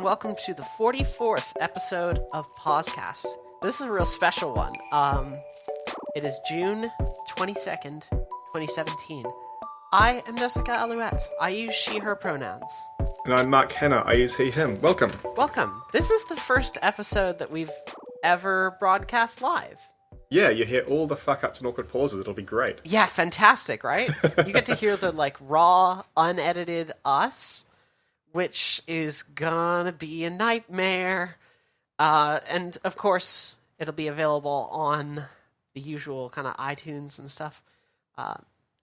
and welcome to the 44th episode of PauseCast. This is a real special one. It is June 22nd, 2017. I am Jessica Alouette. I use she, her pronouns. And I'm Mark Hanna. I use he, him. Welcome. Welcome. This is the first episode that we've ever broadcast live. Yeah, you hear all the fuck-ups and awkward pauses. It'll be great. Yeah, fantastic, right? You get to hear the, raw, unedited us, which is gonna be a nightmare. And, of course, it'll be available on the usual kind of iTunes and stuff.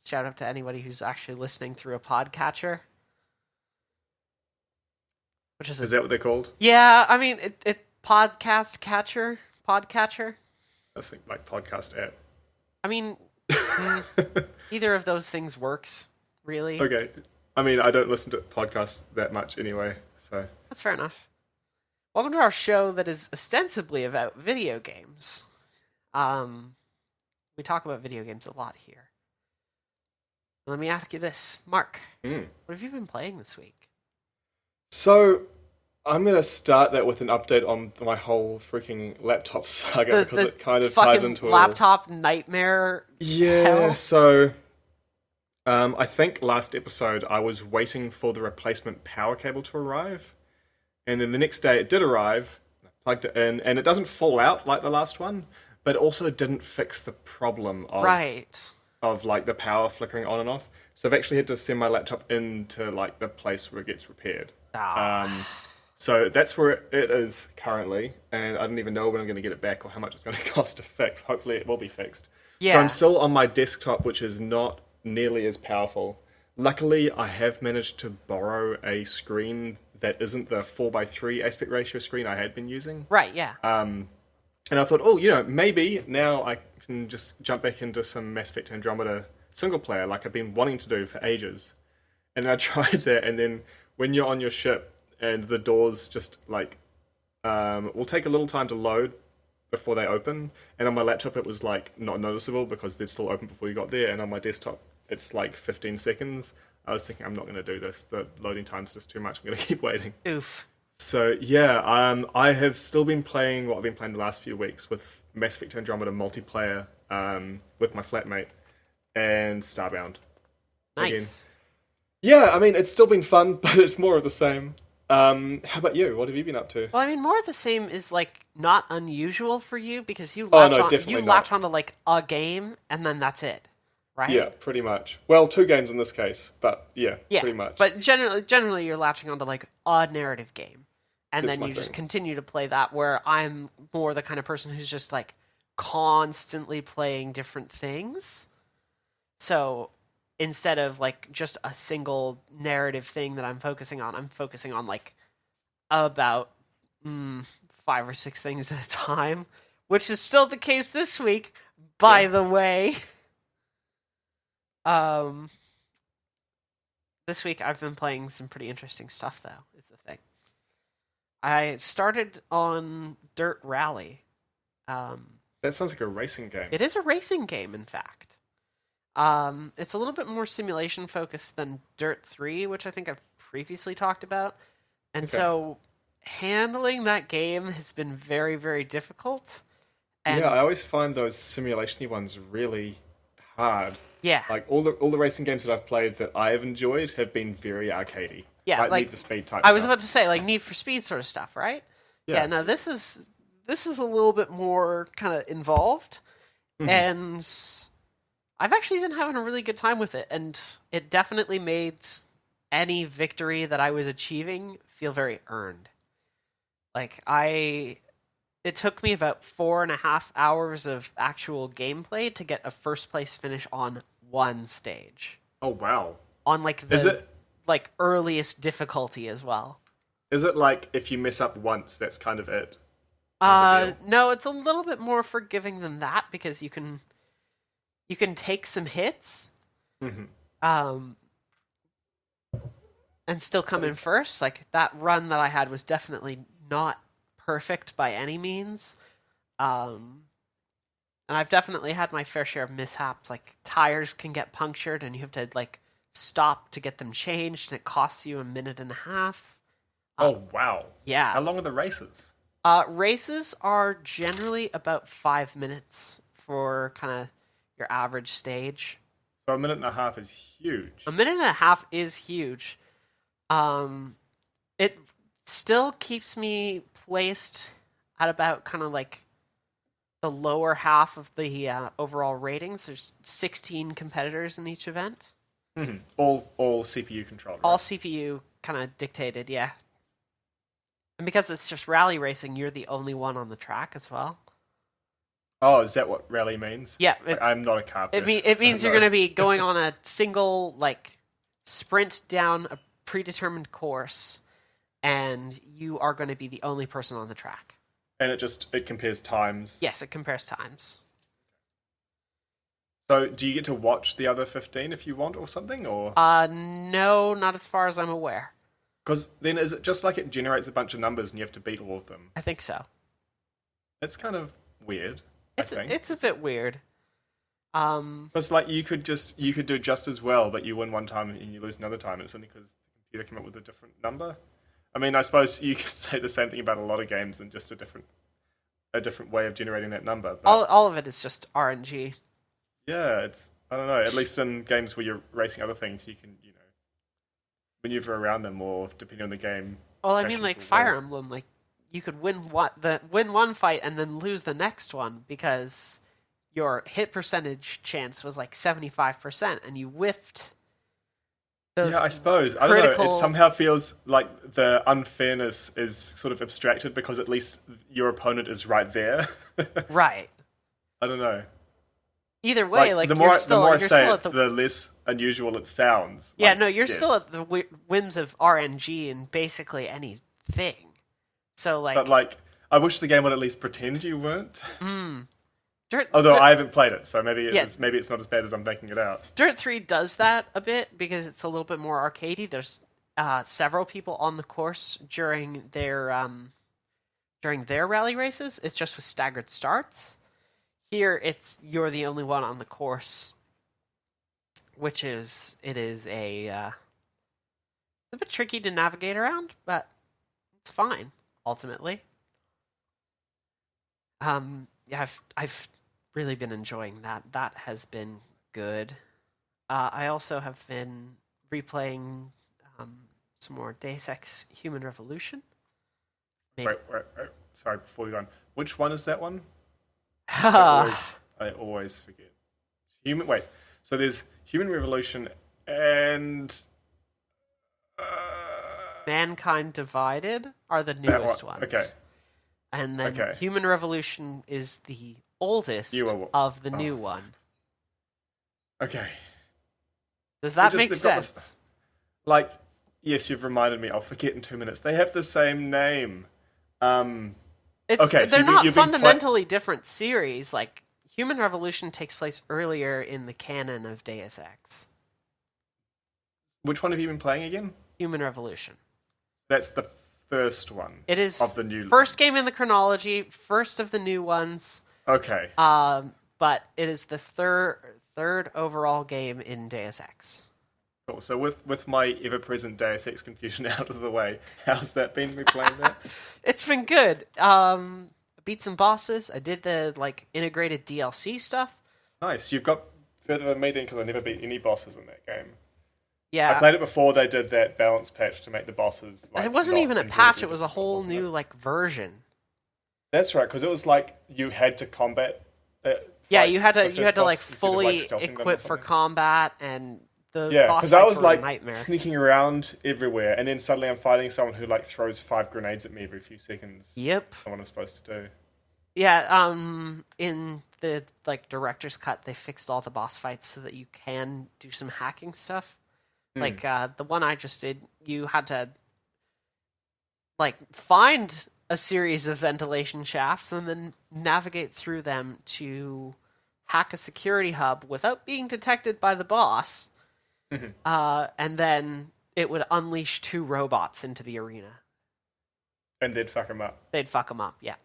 Shout out to anybody who's actually listening through a podcatcher. Is that what they're called? Yeah, I mean, it podcast catcher, podcatcher. I think like podcast app. I mean, either of those things works, really. Okay. I mean, I don't listen to podcasts that much anyway, so... That's fair enough. Welcome to our show that is ostensibly about video games. We talk about video games a lot here. Let me ask you this. Mark, what have you been playing this week? So, I'm going to start that with an update on my whole freaking laptop saga, because it kind of ties into laptop nightmare. Yeah, hell. So... I think last episode I was waiting for the replacement power cable to arrive, and then the next day it did arrive. I plugged it in, and it doesn't fall out like the last one, but it also didn't fix the problem of the power flickering on and off. So I've actually had to send my laptop into the place where it gets repaired. So that's where it is currently, and I don't even know when I'm going to get it back or how much it's going to cost to fix. Hopefully it will be fixed. Yeah. So I'm still on my desktop, which is not nearly as powerful. Luckily, I have managed to borrow a screen that isn't the 4:3 aspect ratio screen I had been using. Right, yeah. And I thought, maybe now I can just jump back into some Mass Effect Andromeda single player like I've been wanting to do for ages. And I tried that, and then when you're on your ship and the doors just will take a little time to load before they open, and on my laptop it was not noticeable because they'd still open before you got there, and on my desktop it's 15 seconds. I was thinking, I'm not going to do this. The loading time's just too much. I'm going to keep waiting. Oof. So yeah, I have still been playing what I've been playing the last few weeks with Mass Effect Andromeda multiplayer with my flatmate and Starbound. Nice. Again. Yeah, I mean, it's still been fun, but it's more of the same. How about you? What have you been up to? Well, I mean, more of the same is not unusual for you because you latch onto a game and then that's it, right? Yeah, pretty much. Well, 2 games in this case, but yeah, pretty much. But generally you're latching onto a narrative game, and then you just continue to play that. Where I'm more the kind of person who's just constantly playing different things. So instead of just a single narrative thing that I'm focusing on about 5 or 6 things at a time, which is still the case this week, by the way. This week I've been playing some pretty interesting stuff, though, is the thing. I started on Dirt Rally. That sounds like a racing game. It is a racing game, in fact. It's a little bit more simulation focused than Dirt 3, which I think I've previously talked about. And so handling that game has been very, very difficult. And I always find those simulation-y ones really hard. Yeah. All the racing games that I've played that I have enjoyed have been very arcadey. Yeah, Need for Speed type I was about to say, Need for Speed sort of stuff, right? Yeah, no, this is a little bit more kind of involved. Mm-hmm. And I've actually been having a really good time with it, and it definitely made any victory that I was achieving feel very earned. It took me about 4.5 hours of actual gameplay to get a first place finish on one stage. Oh wow! On earliest difficulty as well. Is it if you mess up once, that's kind of it? No, it's a little bit more forgiving than that because you can take some hits, and still come in first. That run that I had was definitely not perfect by any means. And I've definitely had my fair share of mishaps. Tires can get punctured and you have to stop to get them changed, and it costs you a minute and a half. Oh, wow. Yeah. How long are the races? Races are generally about 5 minutes for kind of your average stage. So a minute and a half is huge. A minute and a half is huge. It still keeps me placed at about kind of like the lower half of the overall ratings. There's 16 competitors in each event. Mm-hmm. All CPU controlled, right? All CPU kind of dictated, yeah. And because it's just rally racing, you're the only one on the track as well. Oh, is that what rally means? Yeah. I'm not a car person. It means you're going to be going on a single, like, sprint down a predetermined course, and you are going to be the only person on the track. And it compares times? Yes, it compares times. So do you get to watch the other 15 if you want or something? Or no, not as far as I'm aware. Because then is it just like it generates a bunch of numbers and you have to beat all of them? I think so. It's kind of weird, I think. It's a bit weird. It's like you could do just as well, but you win one time and you lose another time. It's only because the computer came up with a different number. I mean, I suppose you could say the same thing about a lot of games and just a different way of generating that number. But all of it is just RNG. yeah, I don't know. At least in games where you're racing other things, you can maneuver around them more depending on the game. Well, I mean, like Fire Emblem, like you could win one fight and then lose the next one because your hit percentage chance was like 75%, and you whiffed. Yeah, I suppose. I don't know. It somehow feels like the unfairness is sort of abstracted because at least your opponent is right there. Right. I don't know. Either way, like the you're still at the the less unusual it sounds. Yeah, no, you're still at the whims of RNG in basically anything. So like, but like, I wish the game would at least pretend you weren't. Although I haven't played it, so maybe it's not as bad as I'm making it out. Dirt 3 does that a bit because it's a little bit more arcadey. There's several people on the course during their rally races. It's just with staggered starts. Here, you're the only one on the course, which is it's a bit tricky to navigate around, but it's fine ultimately. Yeah, I've really been enjoying that. That has been good. I also have been replaying some more Deus Ex Human Revolution. Wait. Sorry, before we go on. Which one is that one? I always forget. So there's Human Revolution and Mankind Divided are the newest ones. Okay. And then Human Revolution is the oldest of the new one. Okay. Does that make sense? Yes, you've reminded me. I'll forget in 2 minutes. They have the same name. They're not fundamentally different series. Like, Human Revolution takes place earlier in the canon of Deus Ex. Which one have you been playing again? Human Revolution. That's the first one. It is of the new first game in the chronology, first of the new ones. Okay. But it is the third overall game in Deus Ex. Cool. So with my ever-present Deus Ex confusion out of the way, how's that been replaying that? It's been good. I beat some bosses. I did the integrated DLC stuff. Nice. You've got further than me then, because I never beat any bosses in that game. Yeah. I played it before they did that balance patch to make the bosses. It wasn't even a patch. It was a whole new version. That's right, because it was you had to combat. You had to fully equip for combat, and the boss fights were a nightmare. Sneaking around everywhere, and then suddenly I'm fighting someone who throws 5 grenades at me every few seconds. Yep. That's what I'm supposed to do. Yeah. In the director's cut, they fixed all the boss fights so that you can do some hacking stuff. The one I just did, you had to find a series of ventilation shafts and then navigate through them to hack a security hub without being detected by the boss. Mm-hmm. And then it would unleash 2 robots into the arena. And they'd fuck them up. They'd fuck them up, yeah.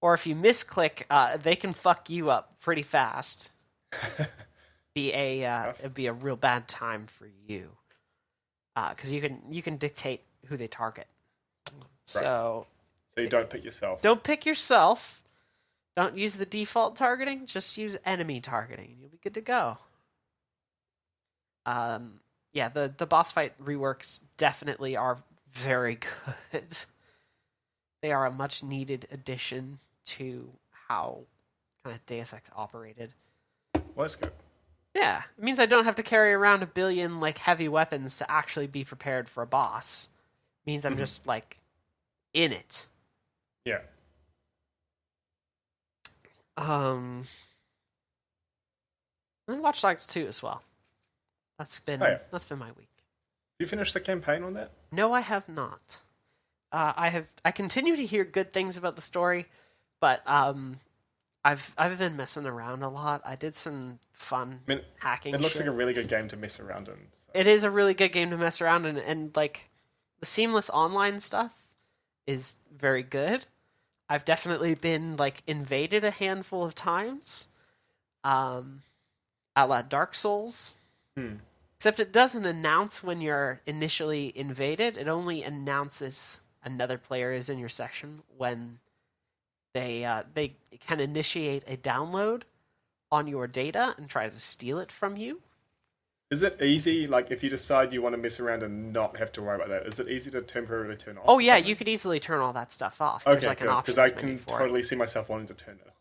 Or if you misclick, they can fuck you up pretty fast. It'd be a real bad time for you. Because you can dictate target. So you don't pick yourself. Don't pick yourself. Don't use the default targeting. Just use enemy targeting, and you'll be good to go. Yeah, the boss fight reworks definitely are very good. They are a much needed addition to how kind of Deus Ex operated. Well, that's good. Yeah, it means I don't have to carry around a billion like heavy weapons to actually be prepared for a boss. It means I'm just like in it. Yeah. And Watch Dogs 2 as well. That's been my week. You finished the campaign on that? No, I have not. I continue to hear good things about the story, but I've been messing around a lot. I did some fun hacking. It looks like a really good game to mess around in. So. It is a really good game to mess around in, and like the seamless online stuff is very good. I've definitely been like invaded a handful of times, a la Dark Souls. Except it doesn't announce when you're initially invaded. It only announces another player is in your section when they can initiate a download on your data and try to steal it from you. Is it easy, like if you decide you want to mess around and not have to worry about that, is it easy to temporarily turn off? Oh yeah, you could easily turn all that stuff off. There's like an options menu for it. Because I can totally see myself wanting to turn it off.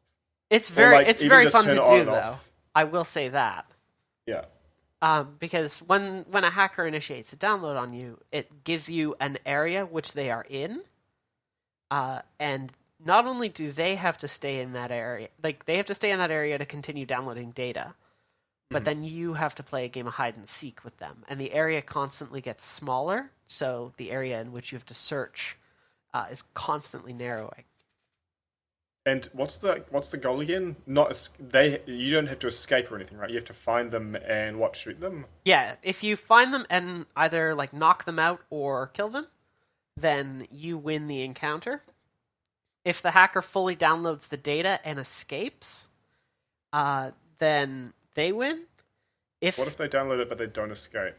It's very fun to do though. I will say that. Yeah. Because when a hacker initiates a download on you, it gives you an area which they are in, and not only do they have to stay in that area, like they have to stay in that area to continue downloading data, but then you have to play a game of hide and seek with them, and the area constantly gets smaller, so the area in which you have to search is constantly narrowing. And what's the goal again? You don't have to escape or anything, right? You have to find them and shoot them? Yeah, if you find them and either like knock them out or kill them, then you win the encounter. If the hacker fully downloads the data and escapes, then they win. What if they download it but they don't escape?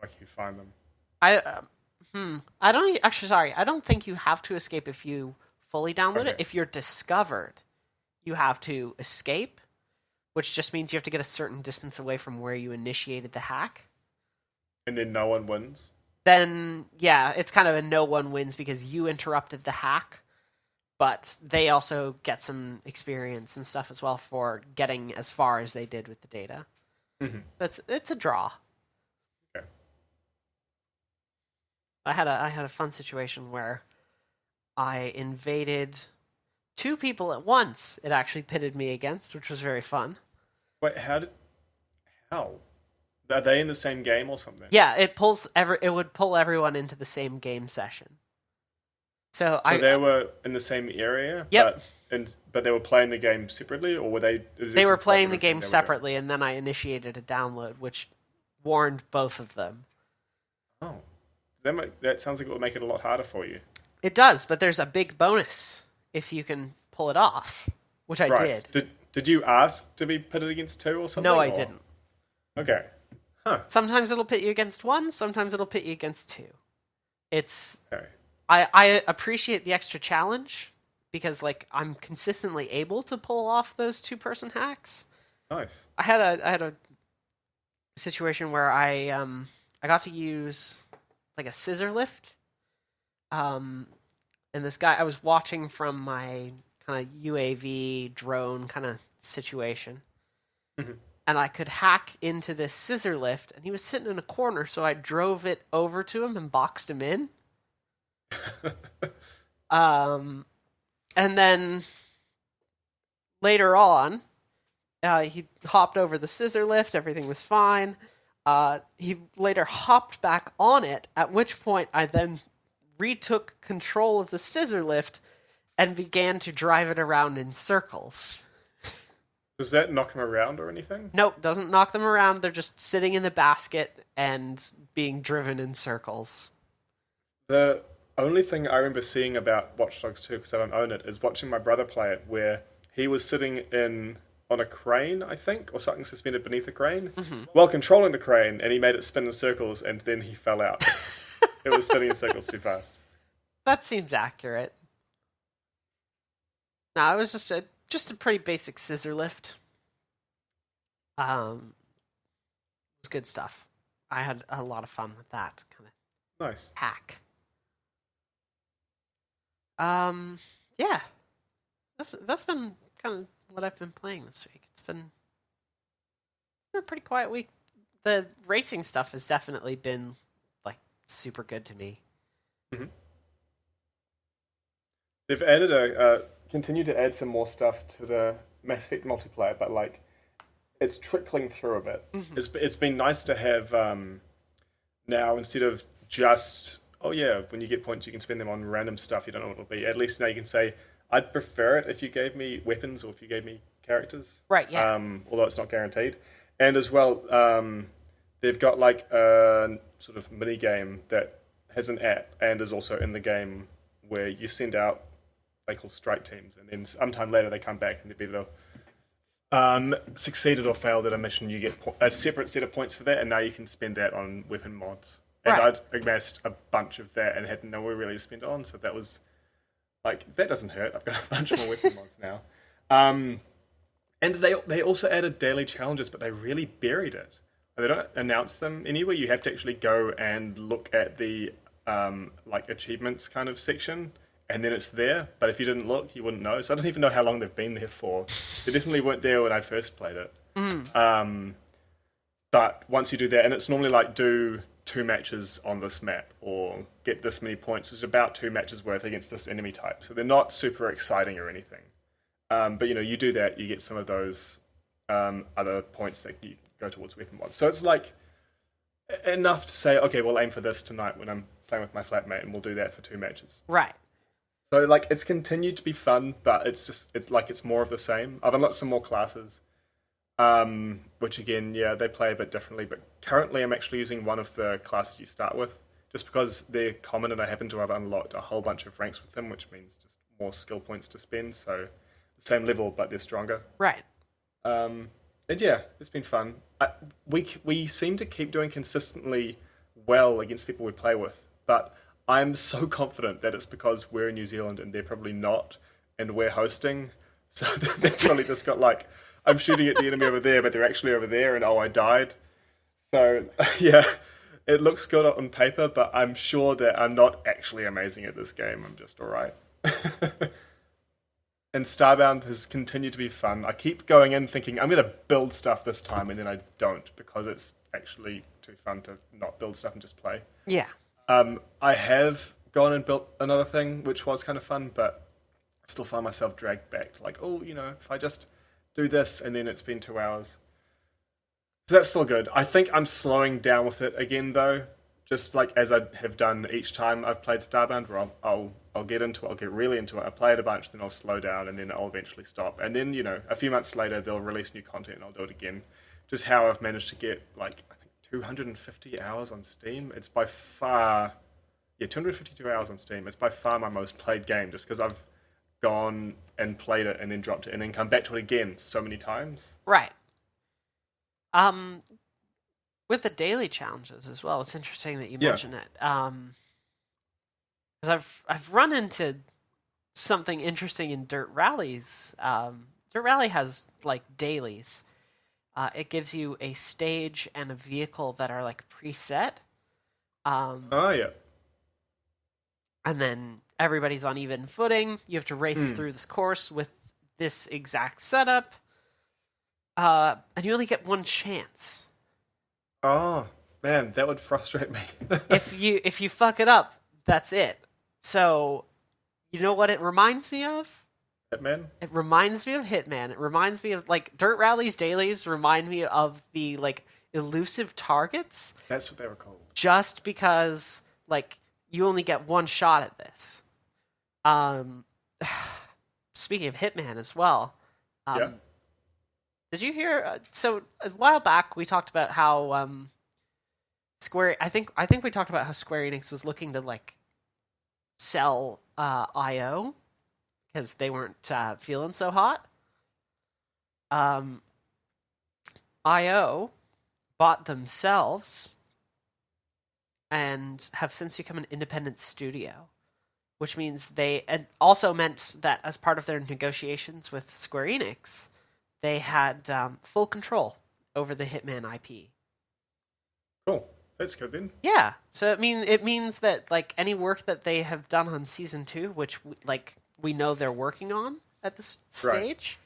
Like you find them? I don't think you have to escape if you fully download it. If you're discovered, you have to escape, which just means you have to get a certain distance away from where you initiated the hack. And then no one wins? Then, yeah, it's kind of a no one wins because you interrupted the hack, but they also get some experience and stuff as well for getting as far as they did with the data. It's a draw. Okay. I had a fun situation where I invaded 2 people at once. It actually pitted me against, which was very fun. Wait, how? Are they in the same game or something? Yeah, it would pull everyone into the same game session. So they were in the same area? Yep. But they were playing the game separately, or were they... They were playing the game separately, and then I initiated a download, which warned both of them. Oh. That sounds like it would make it a lot harder for you. It does, but there's a big bonus if you can pull it off, which I did. Did you ask to be pitted against 2 or something? No, I didn't. Okay. Huh. Sometimes it'll pit you against 1, sometimes it'll pit you against 2. It's... Okay. I appreciate the extra challenge, because like I'm consistently able to pull off those 2-person hacks. Nice. I had a situation where I got to use like a scissor lift. And this guy, I was watching from my kind of UAV drone kind of situation. And I could hack into this scissor lift, and he was sitting in a corner, so I drove it over to him and boxed him in. And then later on, he hopped over the scissor lift, everything was fine. He later hopped back on it, at which point I then retook control of the scissor lift and began to drive it around in circles. Does that knock him around or anything? Nope, doesn't knock them around. They're just sitting in the basket and being driven in circles. The only thing I remember seeing about Watch Dogs 2, because I don't own it, is watching my brother play it, where he was sitting on a crane, I think, or something suspended beneath a crane, while controlling the crane, and he made it spin in circles, and then he fell out. It was spinning in circles too fast. That seems accurate. No, it was just a pretty basic scissor lift. It was good stuff. I had a lot of fun with that kind of Nice. hack. Yeah, that's been kind of what I've been playing this week. It's been a pretty quiet week. The racing stuff has definitely been like super good to me. Mm-hmm. They've added continued to add some more stuff to the Mass Effect multiplayer, but like it's trickling through a bit. Mm-hmm. It's been nice to have now, instead of just, oh yeah, when you get points you can spend them on random stuff you don't know what it'll be. At least now you can say, I'd prefer it if you gave me weapons or if you gave me characters. Right, yeah. Although it's not guaranteed. And as well, they've got like a sort of mini game that has an app and is also in the game where you send out, they call strike teams, and then sometime later they come back and they've either succeeded or failed at a mission. You get a separate set of points for that, and now you can spend that on weapon mods. And Right. I'd amassed a bunch of that and had nowhere really to spend it on, so that was like, that doesn't hurt. I've got a bunch more weapon mods now. And they also added daily challenges, but they really buried it. They don't announce them anywhere. You have to actually go and look at the like achievements kind of section, and then it's there. But if you didn't look, you wouldn't know. So I don't even know how long they've been there for. They definitely weren't there when I first played it. But once you do that, and it's normally like do 2 matches on this map or get this many points, which is about 2 matches worth against this enemy type. So they're not super exciting or anything. But you do that, you get some of those other points that you go towards weapon mods. So it's like enough to say, okay, we'll aim for this tonight when I'm playing with my flatmate, and we'll do that for 2 matches. Right. So like it's continued to be fun, but it's more of the same. I've unlocked some more classes, which again, yeah, they play a bit differently. But currently, I'm actually using one of the classes you start with, just because they're common, and I happen to have unlocked a whole bunch of ranks with them, which means just more skill points to spend. So same level, but they're stronger. Right. And yeah, it's been fun. We seem to keep doing consistently well against people we play with, but I'm so confident that it's because we're in New Zealand and they're probably not, and we're hosting. So that's probably just got like, I'm shooting at the enemy over there, but they're actually over there, and oh, I died. So yeah, it looks good on paper, but I'm sure that I'm not actually amazing at this game. I'm just alright. And Starbound has continued to be fun. I keep going in thinking, I'm going to build stuff this time, and then I don't, because it's actually too fun to not build stuff and just play. Yeah. I have gone and built another thing, which was kind of fun, but I still find myself dragged back. Like, oh, if I just do this, and then it's been 2 hours. So that's still good. I think I'm slowing down with it again, though. Just like as I have done each time I've played Starbound, where I'll get into it, I'll get really into it, I play it a bunch, then I'll slow down, and then I'll eventually stop. And then, a few months later, they'll release new content, and I'll do it again. Just how I've managed to get, like, I think 250 hours on Steam. It's by far, 252 hours on Steam. It's by far my most played game, just because I've gone and played it, and then dropped it, and then come back to it again so many times. Right. With the daily challenges as well, it's interesting that you mention it. Because I've run into something interesting in Dirt Rallies. Dirt Rally has like dailies. It gives you a stage and a vehicle that are like preset. Oh yeah. And then everybody's on even footing. You have to race through this course with this exact setup. And you only get one chance. Oh man, that would frustrate me. If you fuck it up, that's it. So, you know what it reminds me of? Hitman? It reminds me of Hitman. It reminds me of, like, Dirt Rally's dailies remind me of the, like, elusive targets. That's what they were called. Just because, like, you only get one shot at this. Speaking of Hitman as well. Yeah. Did you hear? So a while back, we talked about how Square. I think we talked about how Square Enix was looking to like sell IO because they weren't feeling so hot. IO bought themselves and have since become an independent studio, which means it also meant that as part of their negotiations with Square Enix, they had full control over the Hitman IP. Cool. That's good then. Yeah, so it means that like any work that they have done on season 2, which we know they're working on at this stage,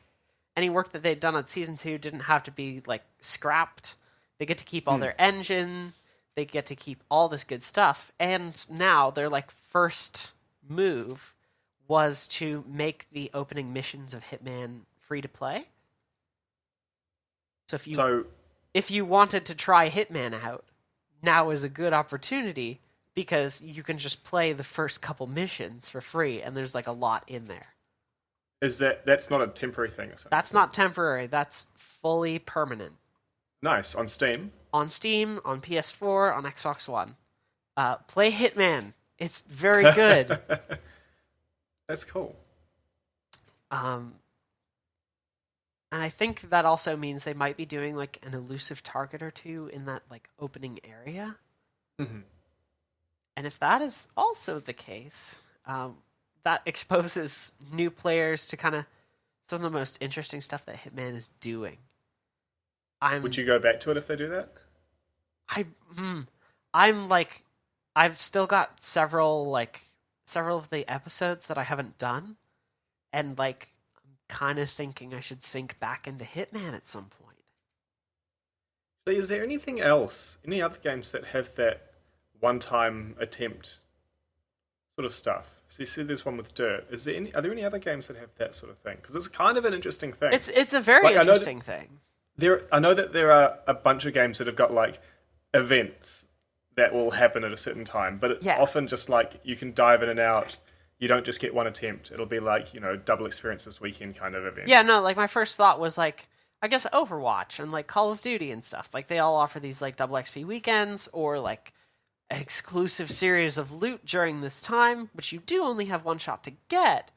any work that they'd done on season 2 didn't have to be like scrapped. They get to keep all their engine, they get to keep all this good stuff, and now their like first move was to make the opening missions of Hitman free to play. So if you wanted to try Hitman out, now is a good opportunity because you can just play the first couple missions for free, and there's like a lot in there. That's not a temporary thing or something? That's not temporary. That's fully permanent. Nice. On Steam? On Steam, on PS4, on Xbox One. Play Hitman. It's very good. That's cool. And I think that also means they might be doing like an elusive target or two in that like opening area. Mm-hmm. And if that is also the case, that exposes new players to kind of some of the most interesting stuff that Hitman is doing. Would you go back to it if they do that? I'm like, I've still got several of the episodes that I haven't done, and like I'm kind of thinking I should sink back into Hitman at some point. So is there anything else, any other games that have that one-time attempt sort of stuff? So you said there's one with Dirt. Are there any other games that have that sort of thing? Because it's kind of an interesting thing. It's a very interesting thing. I know that there are a bunch of games that have got like events that will happen at a certain time, but it's often just like you can dive in and out. You don't just get one attempt. It'll be like, double experience this weekend kind of event. Yeah, no, like my first thought was like, I guess Overwatch and like Call of Duty and stuff. Like they all offer these like double XP weekends or like an exclusive series of loot during this time, which you do only have one shot to get.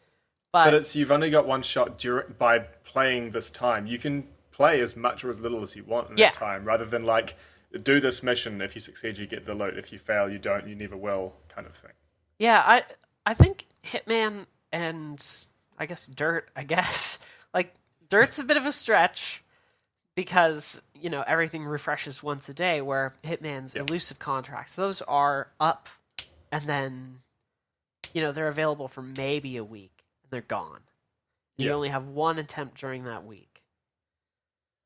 But you've only got one shot by playing this time. You can play as much or as little as you want in that time, rather than like, do this mission, if you succeed you get the loot, if you fail you don't, you never will, kind of thing. Yeah, I think Hitman and I guess Dirt, like Dirt's a bit of a stretch because, everything refreshes once a day, where Hitman's elusive contracts, those are up and then, they're available for maybe a week and they're gone. You only have one attempt during that week.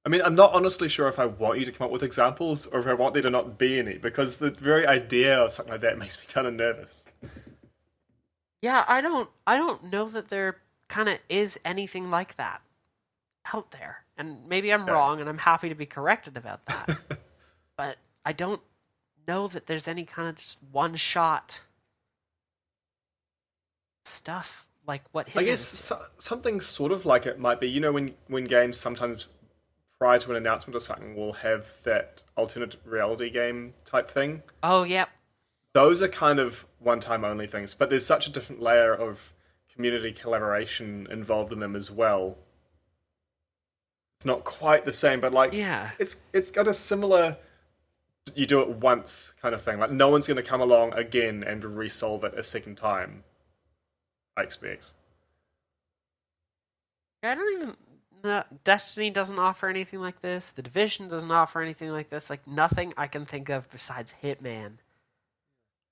I mean, I'm not honestly sure if I want you to come up with examples or if I want there to not be any, because the very idea of something like that makes me kind of nervous. Yeah, I don't know that there kind of is anything like that out there. And maybe I'm wrong, and I'm happy to be corrected about that. But I don't know that there's any kind of just one-shot stuff like what Hitman I guess something sort of like it might be, when games sometimes prior to an announcement or something will have that alternate reality game type thing. Oh, yep. Those are kind of one-time only things, but there's such a different layer of community collaboration involved in them as well. It's not quite the same, but like, it's got a similar, you do it once kind of thing. Like, no one's going to come along again and resolve it a second time, I expect. I don't even... Destiny doesn't offer anything like this. The Division doesn't offer anything like this. Like, nothing I can think of besides Hitman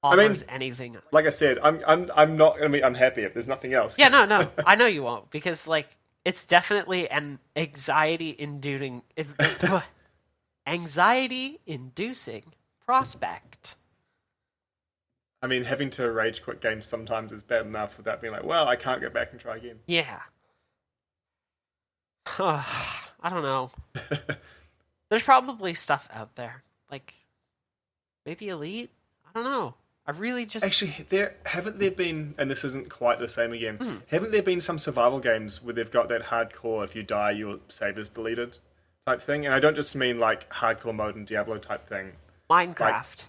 offers anything. Like I said, I'm not gonna be unhappy if there's nothing else. Yeah, no, I know you won't, because like it's definitely an anxiety-inducing prospect. I mean, having to rage quit games sometimes is bad enough without being like, well, I can't go back and try again. Yeah. I don't know. There's probably stuff out there. Like, maybe Elite? I don't know. I really just... Actually, haven't there been, and this isn't quite the same again, haven't there been some survival games where they've got that hardcore, if you die, your save is deleted type thing? And I don't just mean like hardcore mode and Diablo type thing. Minecraft.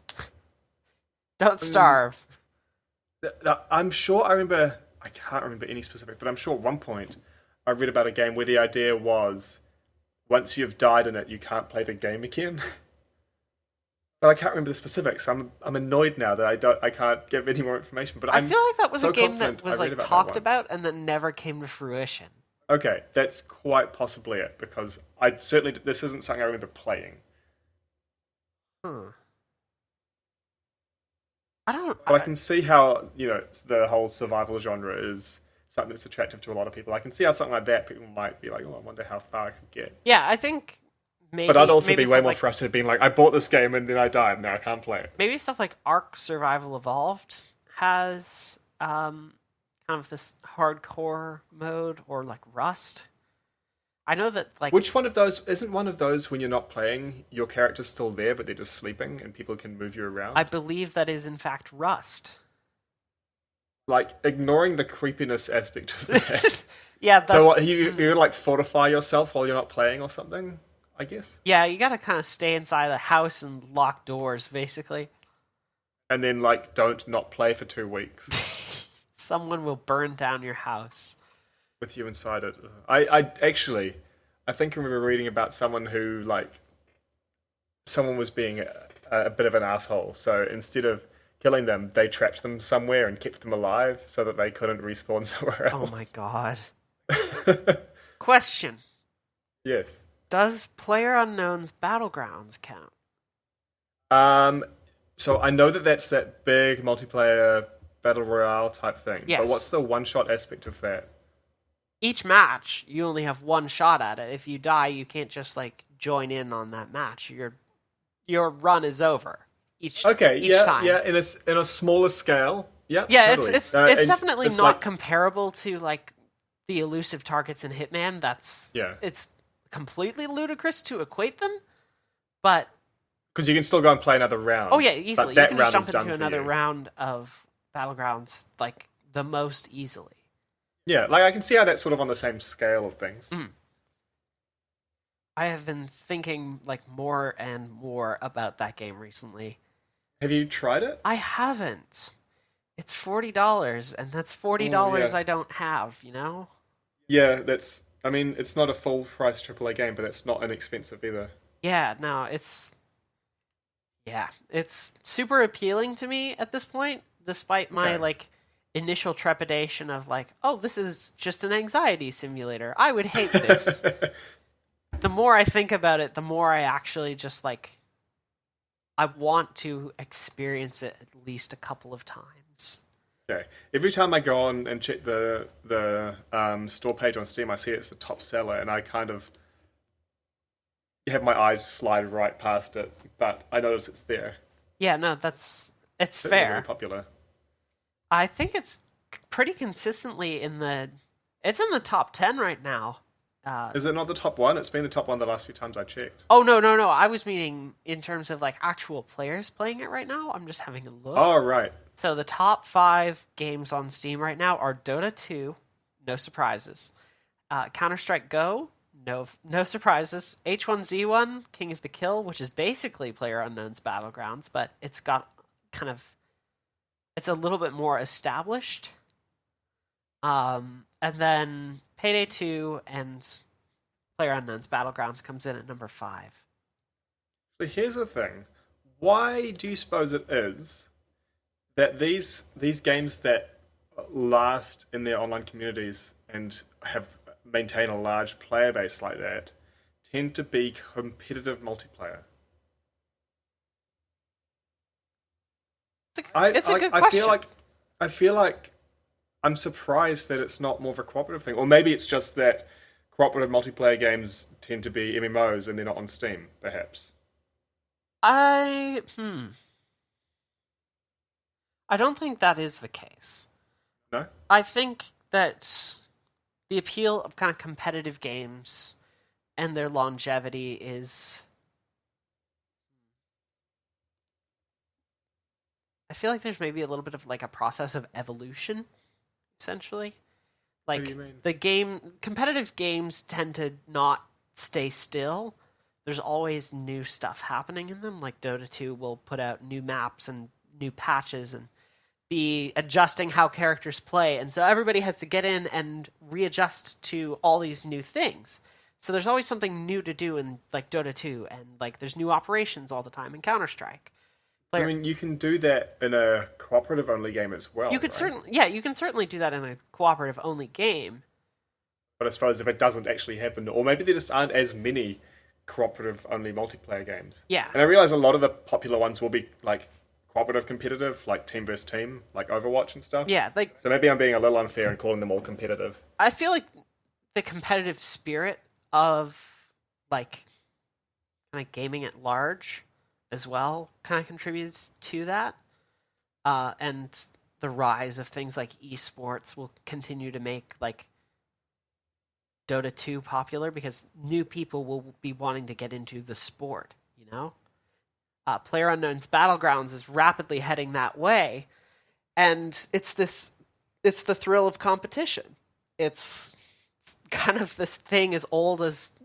Don't starve. I'm sure I can't remember any specific, but I'm sure at one point I read about a game where the idea was once you've died in it, you can't play the game again. But I can't remember the specifics. I'm annoyed now that I can't give any more information. But I I'm feel like that was so a game confident that was I read like about that talked one. about and that never came to fruition. Okay, that's quite possibly it because I certainly this isn't something I remember playing. Hmm. I don't. But I can see how the whole survival genre is something that's attractive to a lot of people. I can see how something like that people might be like, oh, I wonder how far I could get. Yeah, I think maybe. But I'd also maybe be way stuff more like, frustrated being like, I bought this game and then I died. Now I can't play it. maybe stuff like Ark Survival Evolved has kind of this hardcore mode, or like Rust. I know that like Which one of those isn't one of those when you're not playing, your character's still there but they're just sleeping and people can move you around? I believe that is in fact Rust. Like ignoring the creepiness aspect of that. Yeah, that's So what, you like fortify yourself while you're not playing or something, I guess? yeah. You got to kind of stay inside a house and lock doors, basically. And then like don't not play for 2 weeks Someone will burn down your house. with you inside it. I actually I think I remember reading about someone who like someone was being a bit of an asshole. So instead of killing them, they trapped them somewhere and kept them alive so that they couldn't respawn somewhere else. Oh my god. Question. Yes. Does PlayerUnknown's Battlegrounds count? So I know that that's that big multiplayer battle royale type thing. Yes. But what's the one-shot aspect of that? Each match, you only have one shot at it. If you die, you can't just like join in on that match. Your run is over. Each time. Yeah, in a smaller scale. Yeah, totally. It's And definitely it's not like, comparable to like the elusive targets in Hitman. It's completely ludicrous to equate them, but because you can still go and play another round. oh yeah, easily. But You that can round just is jump done into for another you. round of Battlegrounds like the most easily. Yeah, like I can see how that's sort of on the same scale of things. I have been thinking like more and more about that game recently. Have you tried it? I haven't. It's $40, and that's $40 yeah. I don't have, you know? Yeah, that's. I mean, it's not a full price AAA game, but it's not inexpensive either. Yeah, no, it's super appealing to me at this point, despite my Okay. like initial trepidation of like, oh, this is just an anxiety simulator. I would hate this. The more I think about it, the more I actually just like I want to experience it at least a couple of times. Okay. Every time I go on and check the store page on Steam, I see it's the top seller, and I kind of have my eyes slide right past it, but I notice it's there. Yeah, no, it's It's fair. really popular. I think it's pretty consistently in the top 10 right now. Is it not the top one? It's been the top one the last few times I checked. Oh no. I was meaning in terms of like actual players playing it right now. I'm just having a look. Oh, right. So the top 5 games on Steam right now are Dota 2, no surprises. Counter-Strike Go, no surprises. H1Z1, King of the Kill, which is basically PlayerUnknown's Battlegrounds, but it's got it's a little bit more established. And then Payday 2 and PlayerUnknown's Battlegrounds comes in at number 5. But here's the thing. Why do you suppose it is that these games that last in their online communities and have maintain a large player base like that tend to be competitive multiplayer? It's a good question. I feel like I'm surprised that it's not more of a cooperative thing. Or maybe it's just that cooperative multiplayer games tend to be MMOs and they're not on Steam, perhaps. I don't think that is the case. No? I think that the appeal of kind of competitive games and their longevity is... I feel like there's maybe a little bit of like a process of evolution, essentially. Like, What do you mean? Competitive games tend to not stay still. There's always new stuff happening in them. Like Dota 2 will put out new maps and new patches and be adjusting how characters play. And so everybody has to get in and readjust to all these new things. So there's always something new to do in like Dota 2, and like there's new operations all the time in Counter Strike. I mean, you can do that in a cooperative only game as well, You could right? you can certainly do that in a cooperative only game. But I suppose if it doesn't actually happen, or maybe there just aren't as many cooperative only multiplayer games. Yeah. And I realize a lot of the popular ones will be like cooperative competitive, like team versus team, like Overwatch and stuff. Yeah, like So maybe I'm being a little unfair and calling them all competitive. I feel like the competitive spirit of like kind of gaming at large as well kind of contributes to that. And the rise of things like esports will continue to make like Dota 2 popular because new people will be wanting to get into the sport, you know? PlayerUnknown's Battlegrounds is rapidly heading that way, and it's the thrill of competition. It's kind of this thing as old as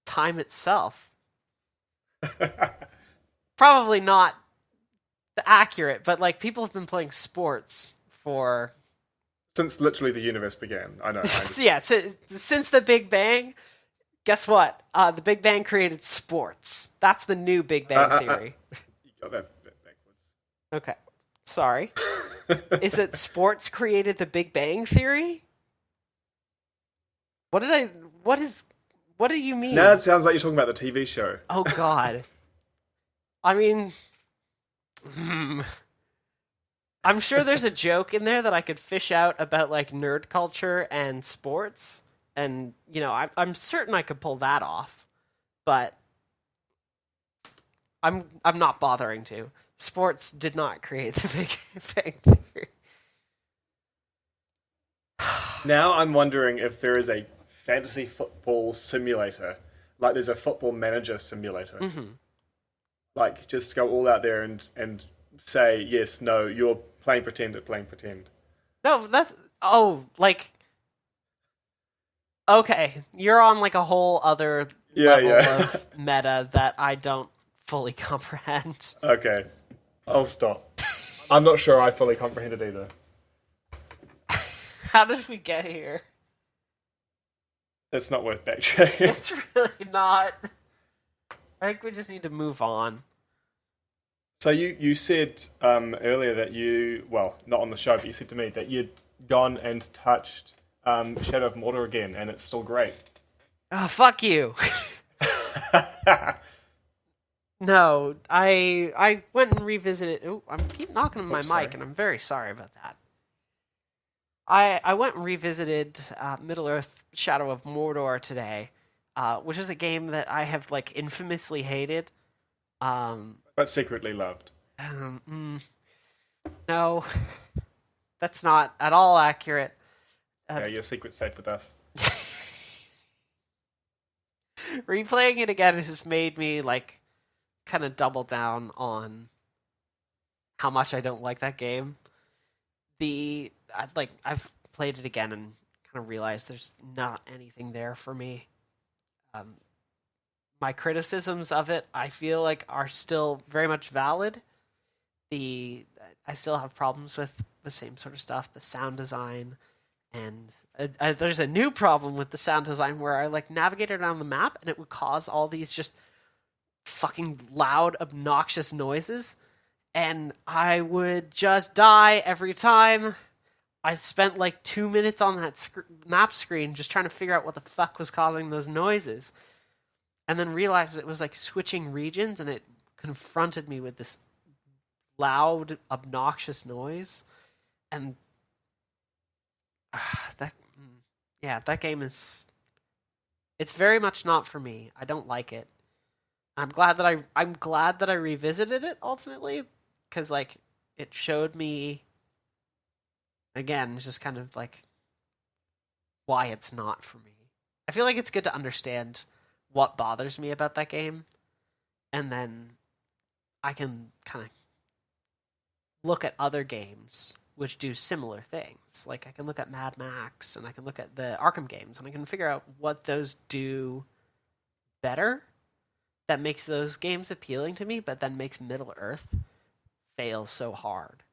time itself. Probably not accurate, but like people have been playing sports for Since literally the universe began. I know. yeah, so, since the Big Bang. Guess what? The Big Bang created sports. That's the new Big Bang theory. You got that backwards. Okay, sorry. Is it sports created the Big Bang theory? What do you mean? Now it sounds like you're talking about the TV show. Oh God. I mean, I'm sure there's a joke in there that I could fish out about like nerd culture and sports, and you know, I'm certain I could pull that off, but I'm not bothering to. Sports did not create the Big Bang theory. Now I'm wondering if there is a fantasy football simulator, like there's a football manager simulator. Mm-hmm. Like just go all out there and say yes, no, you're playing pretend at playing pretend. No, that's like okay. You're on like a whole other level of meta that I don't fully comprehend. Okay, I'll stop. I'm not sure I fully comprehend it either. How did we get here? It's not worth backtracking. It's really not. I think we just need to move on. So you said earlier that not on the show, but you said to me that you'd gone and touched Shadow of Mordor again, and it's still great. Oh, fuck you. No, I went and revisited. Oh, I keep knocking on my mic, and I'm very sorry about that. I went and revisited Middle Earth: Shadow of Mordor today, which is a game that I have like infamously hated. But secretly loved. No, that's not at all accurate. Yeah, your secret's safe with us. Replaying it again has made me like kind of double down on how much I don't like that game. I've played it again and kind of realized there's not anything there for me. My criticisms of it, I feel like, are still very much valid. I still have problems with the same sort of stuff, the sound design, and there's a new problem with the sound design where I like navigated around the map and it would cause all these just fucking loud, obnoxious noises, and I would just die every time. I spent like 2 minutes on that map screen just trying to figure out what the fuck was causing those noises. And then realized it was like switching regions, and it confronted me with this loud, obnoxious noise. And that game it's very much not for me. I don't like it. I'm glad that I revisited it ultimately, because like it showed me again just kind of like why it's not for me. I feel like it's good to understand what bothers me about that game, and then I can kind of look at other games which do similar things. Like I can look at Mad Max, and I can look at the Arkham games, and I can figure out what those do better that makes those games appealing to me, but then makes Middle Earth fail so hard.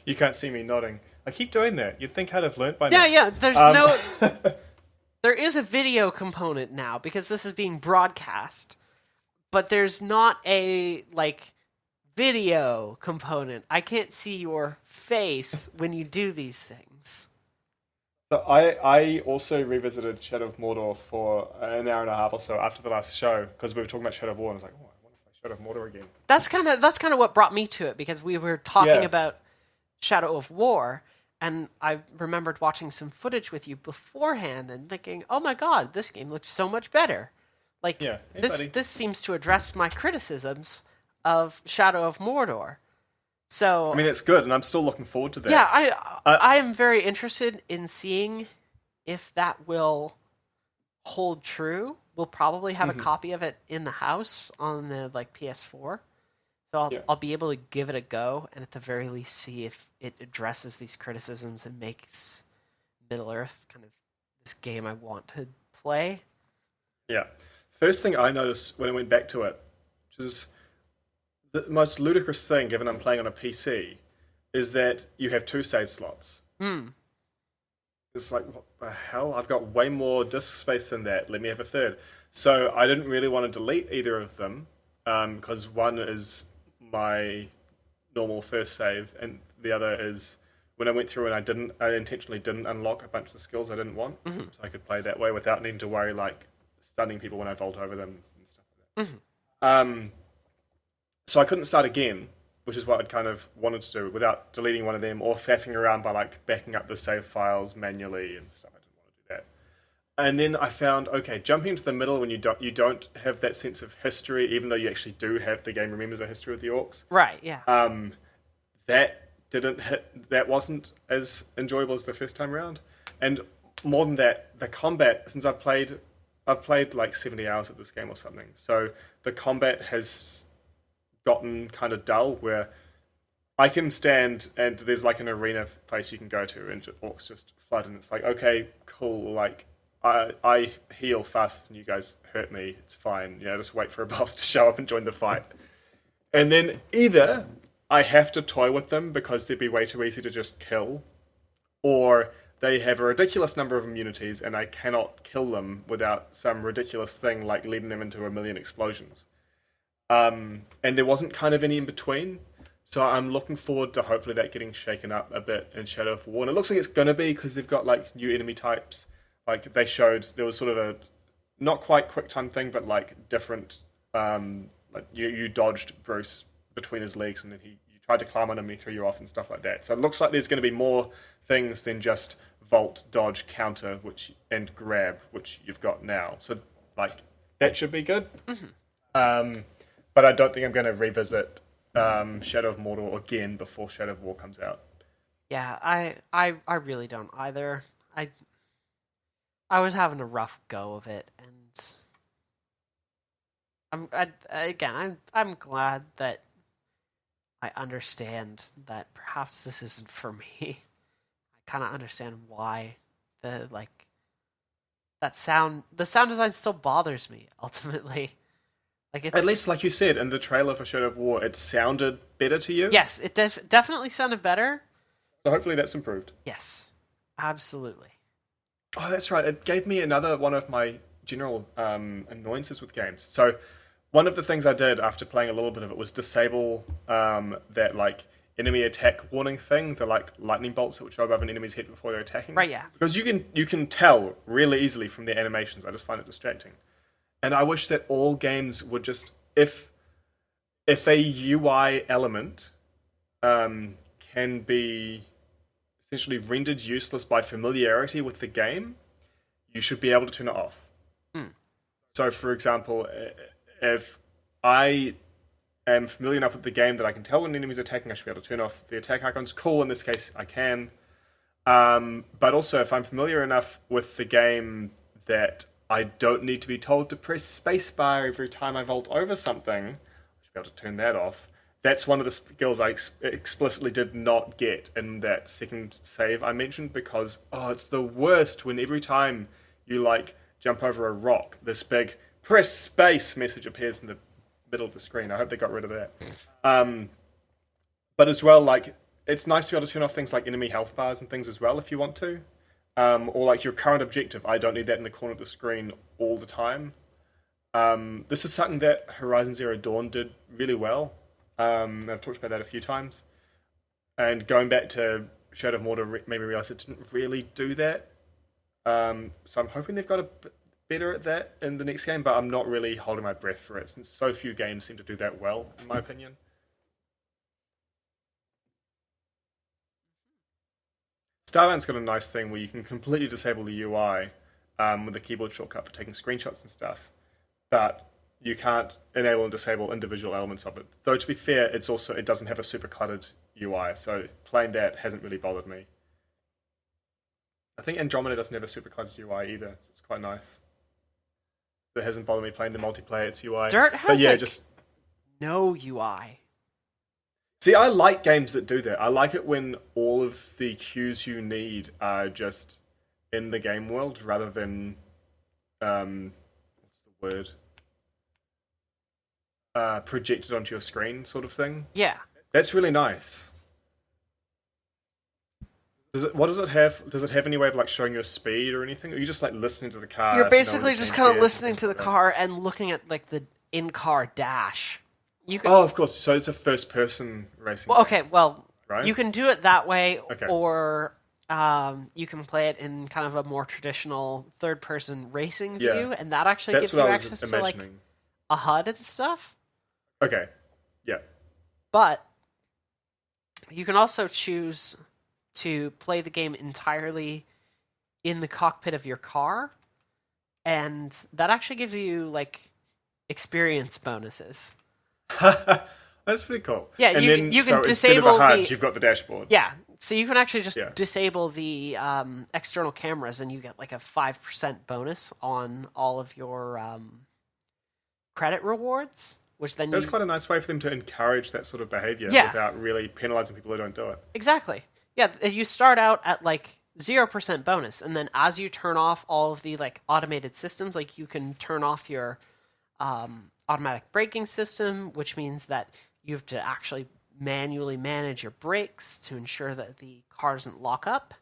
You can't see me nodding. I keep doing that. You'd think I'd have learnt by now. Yeah. There's there is a video component now because this is being broadcast, but there's not a video component. I can't see your face when you do these things. So I also revisited Shadow of Mordor for an hour and a half or so after the last show because we were talking about Shadow of War and I was like, oh, I wonder if I Shadow of Mordor again. That's kind of what brought me to it because we were talking about Shadow of War and I remembered watching some footage with you beforehand and thinking, oh my god, this game looks so much better. This seems to address my criticisms of Shadow of Mordor. So I mean, it's good, and I'm still looking forward to that. Yeah, I am very interested in seeing if that will hold true. We'll probably have a copy of it in the house on the PS4, so I'll be able to give it a go, and at the very least see if it addresses these criticisms and makes Middle Earth kind of this game I want to play. Yeah. First thing I noticed when I went back to it, which is the most ludicrous thing, given I'm playing on a PC, is that you have 2 save slots. It's like, what the hell? I've got way more disk space than that. Let me have a third. So I didn't really want to delete either of them, because one is my normal first save, and the other is when I went through and I intentionally didn't unlock a bunch of the skills I didn't want, so I could play that way without needing to worry stunning people when I vault over them and stuff like that. So I couldn't start again, which is what I'd kind of wanted to do without deleting one of them or faffing around by backing up the save files manually and stuff. I didn't want to do that. And then I found, okay, jumping into the middle when you don't have that sense of history, even though you actually do have the game remembers a history with the orcs. Right, yeah. That wasn't as enjoyable as the first time around. And more than that, the combat, since I've played 70 hours of this game or something, so the combat has gotten kind of dull where I can stand and there's an arena place you can go to and orcs just flood and it's like, okay, cool, I heal faster than you guys hurt me, it's fine, just wait for a boss to show up and join the fight. And then either I have to toy with them because they'd be way too easy to just kill, or they have a ridiculous number of immunities and I cannot kill them without some ridiculous thing like leading them into a million explosions. And there wasn't kind of any in between, so I'm looking forward to hopefully that getting shaken up a bit in Shadow of War. And it looks like it's going to be because they've got new enemy types. They showed there was sort of a not quite quick time thing, but different. You dodged Bruce between his legs, and then you tried to climb on him, he threw you off, and stuff like that. So it looks like there's going to be more things than just vault, dodge, counter, and grab, which you've got now. So that should be good. But I don't think I'm going to revisit Shadow of Mordor again before Shadow of War comes out. Yeah, I really don't either. I was having a rough go of it, and I'm glad that I understand that perhaps this isn't for me. I kind of understand why the sound design still bothers me ultimately. At least, like you said, in the trailer for Shadow of War, it sounded better to you? Yes, it definitely sounded better. So hopefully that's improved. Yes, absolutely. Oh, that's right. It gave me another one of my general annoyances with games. So one of the things I did after playing a little bit of it was disable that enemy attack warning thing, the lightning bolts that would show above an enemy's head before they're attacking. Right, yeah. Because you can tell really easily from their animations. I just find it distracting. And I wish that all games would just, if a UI element can be essentially rendered useless by familiarity with the game, you should be able to turn it off. So, for example, if I am familiar enough with the game that I can tell when an enemy's attacking, I should be able to turn off the attack icons. Cool, in this case, I can. But also, if I'm familiar enough with the game that I don't need to be told to press spacebar every time I vault over something, I should be able to turn that off. That's one of the skills I explicitly did not get in that second save I mentioned because, it's the worst when every time you, jump over a rock, this big press space message appears in the middle of the screen. I hope they got rid of that. But as well, it's nice to be able to turn off things like enemy health bars and things as well if you want to. Or like your current objective. I don't need that in the corner of the screen all the time. This is something that Horizon Zero Dawn did really well. I've talked about that a few times. And going back to Shadow of Mordor made me realize it didn't really do that. So I'm hoping they've got a bit better at that in the next game, but I'm not really holding my breath for it since so few games seem to do that well, in my opinion. Starbound's got a nice thing where you can completely disable the UI with the keyboard shortcut for taking screenshots and stuff, but you can't enable and disable individual elements of it. Though to be fair, it doesn't have a super cluttered UI, so playing that hasn't really bothered me. I think Andromeda doesn't have a super cluttered UI either. So it's quite nice. It hasn't bothered me playing the multiplayer. Its UI. Dirt has just no UI. See, I like games that do that. I like it when all of the cues you need are just in the game world rather than what's the word? Projected onto your screen, sort of thing. Yeah, that's really nice. What does it have? Does it have any way of like showing your speed or anything? Or are you just like listening to the car? You're basically just kind of listening to the car and looking at like the in-car dash. Oh, of course. So it's a first-person racing. Well, okay. Well, right? You can do it that way, or you can play it in kind of a more traditional third-person racing view, and that actually gives you access to like a HUD and stuff. Okay. Yeah. But you can also choose to play the game entirely in the cockpit of your car, and that actually gives you like experience bonuses. That's pretty cool. Yeah, and you can disable instead of a HUD, you've got the dashboard. Yeah, so you can actually just disable the external cameras, and you get like a 5% bonus on all of your credit rewards. Which then that's quite a nice way for them to encourage that sort of behavior without really penalizing people who don't do it. Exactly. Yeah, you start out at like 0% bonus, and then as you turn off all of the like automated systems, like you can turn off your automatic braking system, which means that you have to actually manually manage your brakes to ensure that the car doesn't lock up.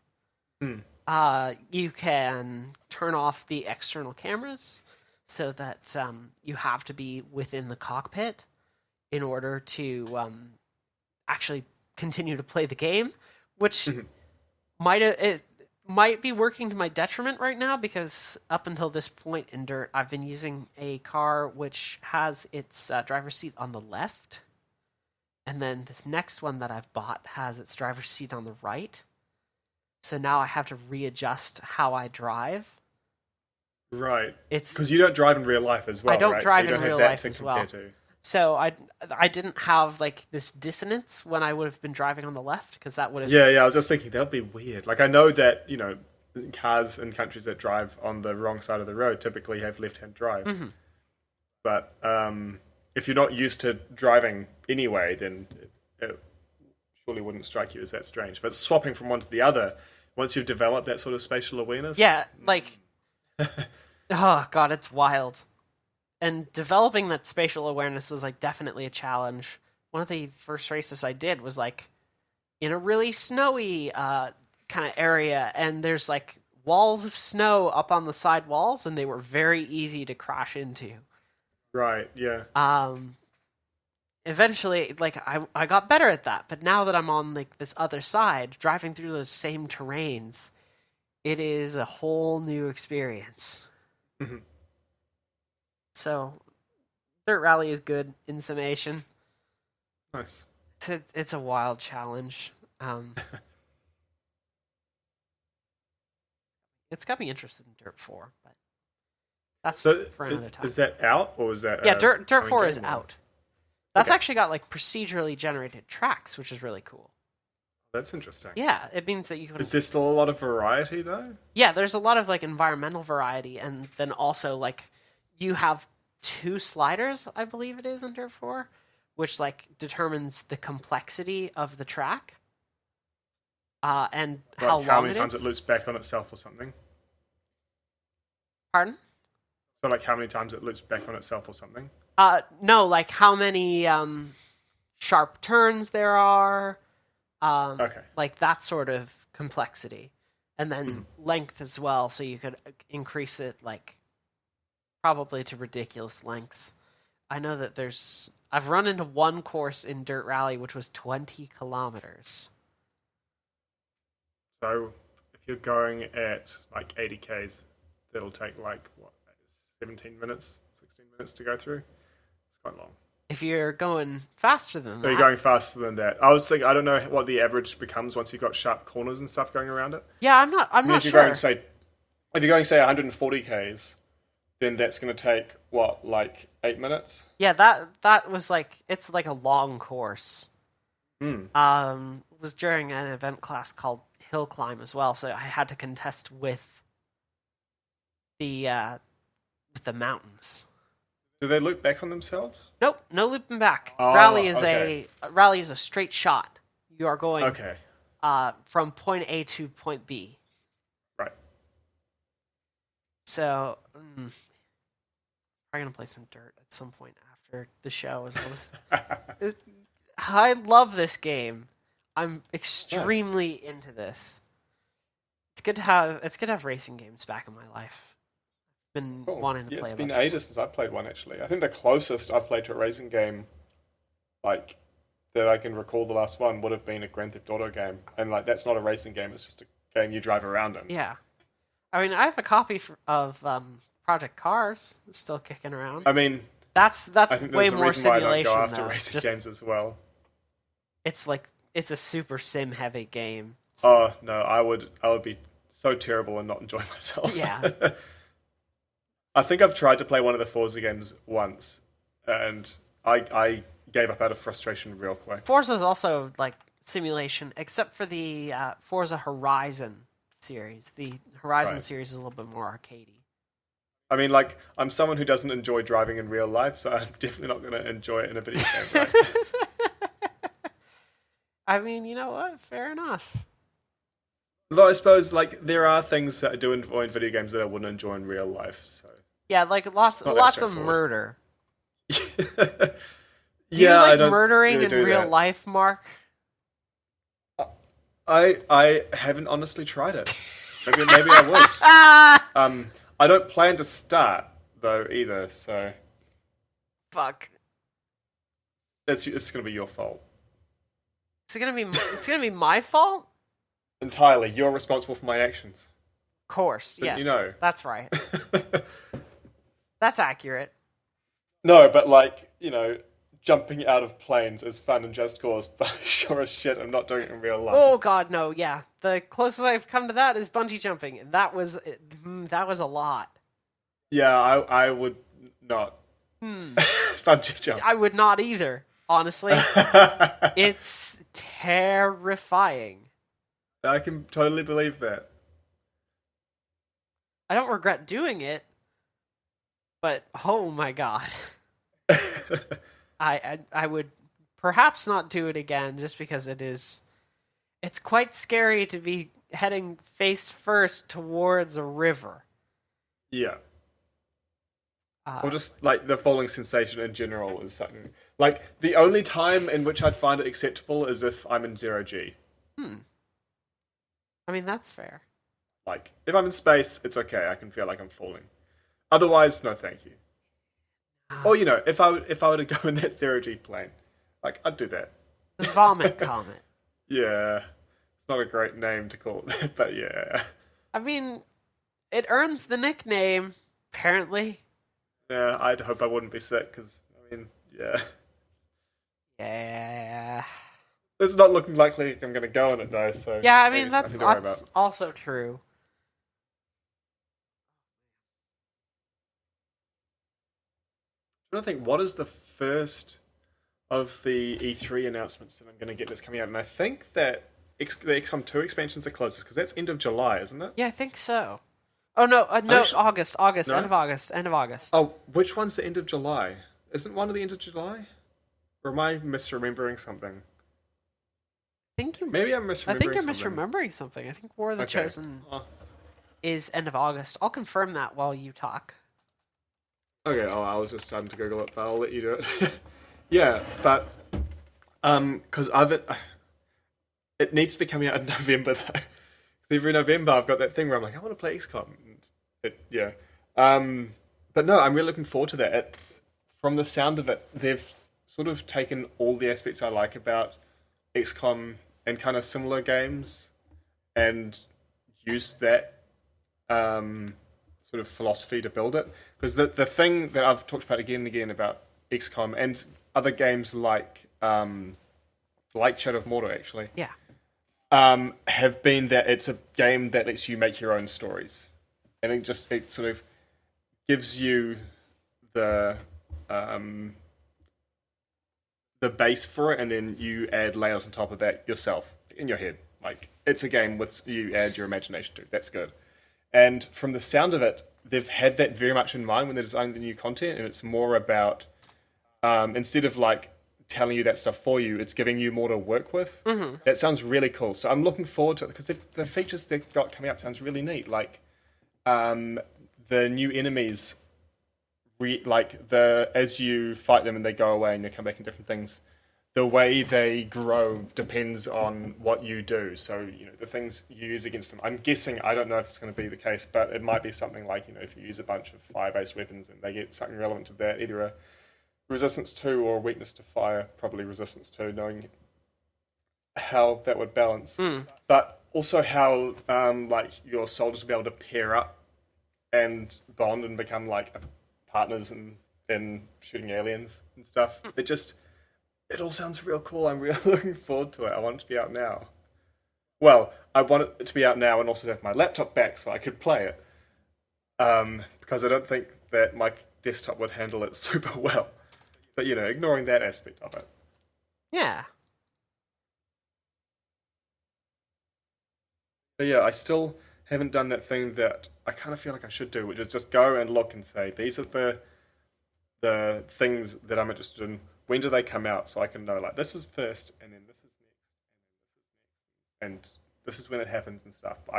You can turn off the external cameras so that you have to be within the cockpit in order to actually continue to play the game, which might be working to my detriment right now, because up until this point in Dirt, I've been using a car which has its driver's seat on the left, and then this next one that I've bought has its driver's seat on the right. So now I have to readjust how I drive. Right. Because you don't drive in real life as well. I don't drive in real life as well. So I didn't have like this dissonance when I would have been driving on the left, because that would have... Yeah, I was just thinking that would be weird. Like I know that, cars in countries that drive on the wrong side of the road typically have left-hand drive. Mm-hmm. But if you're not used to driving anyway, then it surely wouldn't strike you as that strange. But swapping from one to the other, once you've developed that sort of spatial awareness... Yeah, like... oh, God, it's wild. And developing that spatial awareness was like definitely a challenge. One of the first races I did was like in a really snowy kind of area, and there's like walls of snow up on the side walls, and they were very easy to crash into. Right, yeah. Eventually, like I got better at that, but now that I'm on like this other side, driving through those same terrains, it is a whole new experience. Mm-hmm. So, Dirt Rally is good in summation. Nice. It's a wild challenge. It's got me interested in Dirt 4, but that's for another time. Is that out, or is that... Yeah, Dirt 4 is out. That's actually got like procedurally generated tracks, which is really cool. That's interesting. Yeah, it means that you can... Is there still a lot of variety, though? Yeah, there's a lot of like environmental variety, and then also like you have 2 sliders, I believe it is, in Dirt 4, which like determines the complexity of the track. And like how long how many times it loops back on itself or something? Pardon? So like how many times it loops back on itself or something? No, like how many sharp turns there are, Okay. Like that sort of complexity, and then length as well. So you could increase it like probably to ridiculous lengths. I know that I've run into one course in Dirt Rally which was 20 kilometers. So if you're going at like 80 k's, that'll take like what, 17 minutes, 16 minutes to go through. It's quite long. If you're going faster than So that, you're going faster than that. I was thinking, I don't know what the average becomes once you've got sharp corners and stuff going around it. yeah, I'm not If sure. you're going, say, if you're going, say, 140 k's, then that's going to take what, like 8 minutes? Yeah, that was like it's like a long course. Was during an event class called Hill Climb as well, so I had to contest with the mountains. Do they loop back on themselves? Nope, no looping back. Oh, Rally is okay. a straight shot. You are going Okay. from point A to point B. Right. So I'm probably gonna play some dirt at some point after the show as well. I love this game. I'm extremely into this. It's good to have racing games back in my life. Been Cool. wanting to Yeah, play. it's been ages since I've played one, actually. I think the closest I've played to a racing game, like, that I can recall the last one would have been a Grand Theft Auto game. And, like, that's not a racing game, it's just a game you drive around in. Yeah, I mean, I have a copy of Project Cars still kicking around. I mean, That's I think way there's a more reason why I don't simulation go after though. racing games as well. It's a super sim heavy game. So. Oh, no, I would be so terrible and not enjoy myself. Yeah. I think I've tried to play one of the Forza games once, and I gave up out of frustration real quick. Forza is also like simulation, except for the Forza Horizon series. The Horizon series is a little bit more arcadey. I mean, like, I'm someone who doesn't enjoy driving in real life, so I'm definitely not going to enjoy it in a video game. Right? I mean, you know what? Fair enough. Though I suppose, like, there are things that I do enjoy in video games that I wouldn't enjoy in real life. So yeah, like lots of murder. Do you like murdering in real life, Mark? I haven't honestly tried it. Maybe I would. I don't plan to start though either. So fuck. It's going to be your fault. It's gonna be my fault. Entirely, you're responsible for my actions. Of course, yes. You know, that's right. That's accurate. No, but like, you know, jumping out of planes is fun and just cause, but sure as shit, I'm not doing it in real life. Oh god, no, yeah. The closest I've come to that is bungee jumping, and that was a lot. Yeah, I would not bungee jump. I would not either, honestly. It's terrifying. I can totally believe that. I don't regret doing it, but oh my god. I would perhaps not do it again just because it's quite scary to be heading face first towards a river. Yeah. Or just like the falling sensation in general is something. Like the only time in which I'd find it acceptable is if I'm in 0G. I mean, that's fair. Like if I'm in space, it's okay. I can feel like I'm falling. Otherwise, no, thank you. Or you know, if I were to go in that 0G plane, like I'd do that. The vomit comet. Yeah, it's not a great name to call it, but yeah. I mean, it earns the nickname. Apparently. Yeah, I'd hope I wouldn't be sick because I mean, yeah. Yeah. It's not looking likely I'm going to go on it though. So yeah, I mean that's also true. I don't think what is the first of the E3 announcements that I'm going to get that's coming out, and I think that the XCOM 2 expansions are closest because that's end of July, isn't it? Yeah, I think so. Oh no, August, no? end of August. Oh, which one's the end of July? Isn't one of the end of July? Or am I misremembering something? Maybe I'm misremembering something. I think you're misremembering something. I think War of the Chosen is end of August. I'll confirm that while you talk. Okay, I was just starting to Google it, but I'll let you do it. Yeah, but because it needs to be coming out in November though. 'Cause every November I've got that thing where I'm like, I want to play XCOM. Yeah. But no, I'm really looking forward to that. From the sound of it, they've sort of taken all the aspects I like about XCOM and kind of similar games and used that sort of philosophy to build it. Because the thing that I've talked about again and again about XCOM and other games like Shadow of Mordor actually, Yeah. have been that it's a game that lets you make your own stories, and it sort of gives you the base for it, and then you add layers on top of that yourself in your head. Like it's a game with you add your imagination to. That's good. And from the sound of it, they've had that very much in mind when they're designing the new content, and it's more about instead of like telling you that stuff for you, it's giving you more to work with. Mm-hmm. That sounds really cool. So I'm looking forward to it because the features they've got coming up sounds really neat. Like the new enemies, as you fight them and they go away and they come back in different things. The way they grow depends on what you do. So, the things you use against them. I'm guessing, I don't know if it's going to be the case, but it might be something like, if you use a bunch of fire-based weapons and they get something relevant to that, either a resistance to or a weakness to fire, probably resistance to, knowing how that would balance. But also how, your soldiers will be able to pair up and bond and become, partners in shooting aliens and stuff. It all sounds real cool. I'm really looking forward to it. I want it to be out now. Well, I want it to be out now and also have my laptop back so I could play it. Because I don't think that my desktop would handle it super well. But, ignoring that aspect of it. Yeah. But yeah, I still haven't done that thing that I kind of feel like I should do, which is just go and look and say, these are the things that I'm interested in. When do they come out? So I can know, this is first, and then this is next, and this is when it happens and stuff. But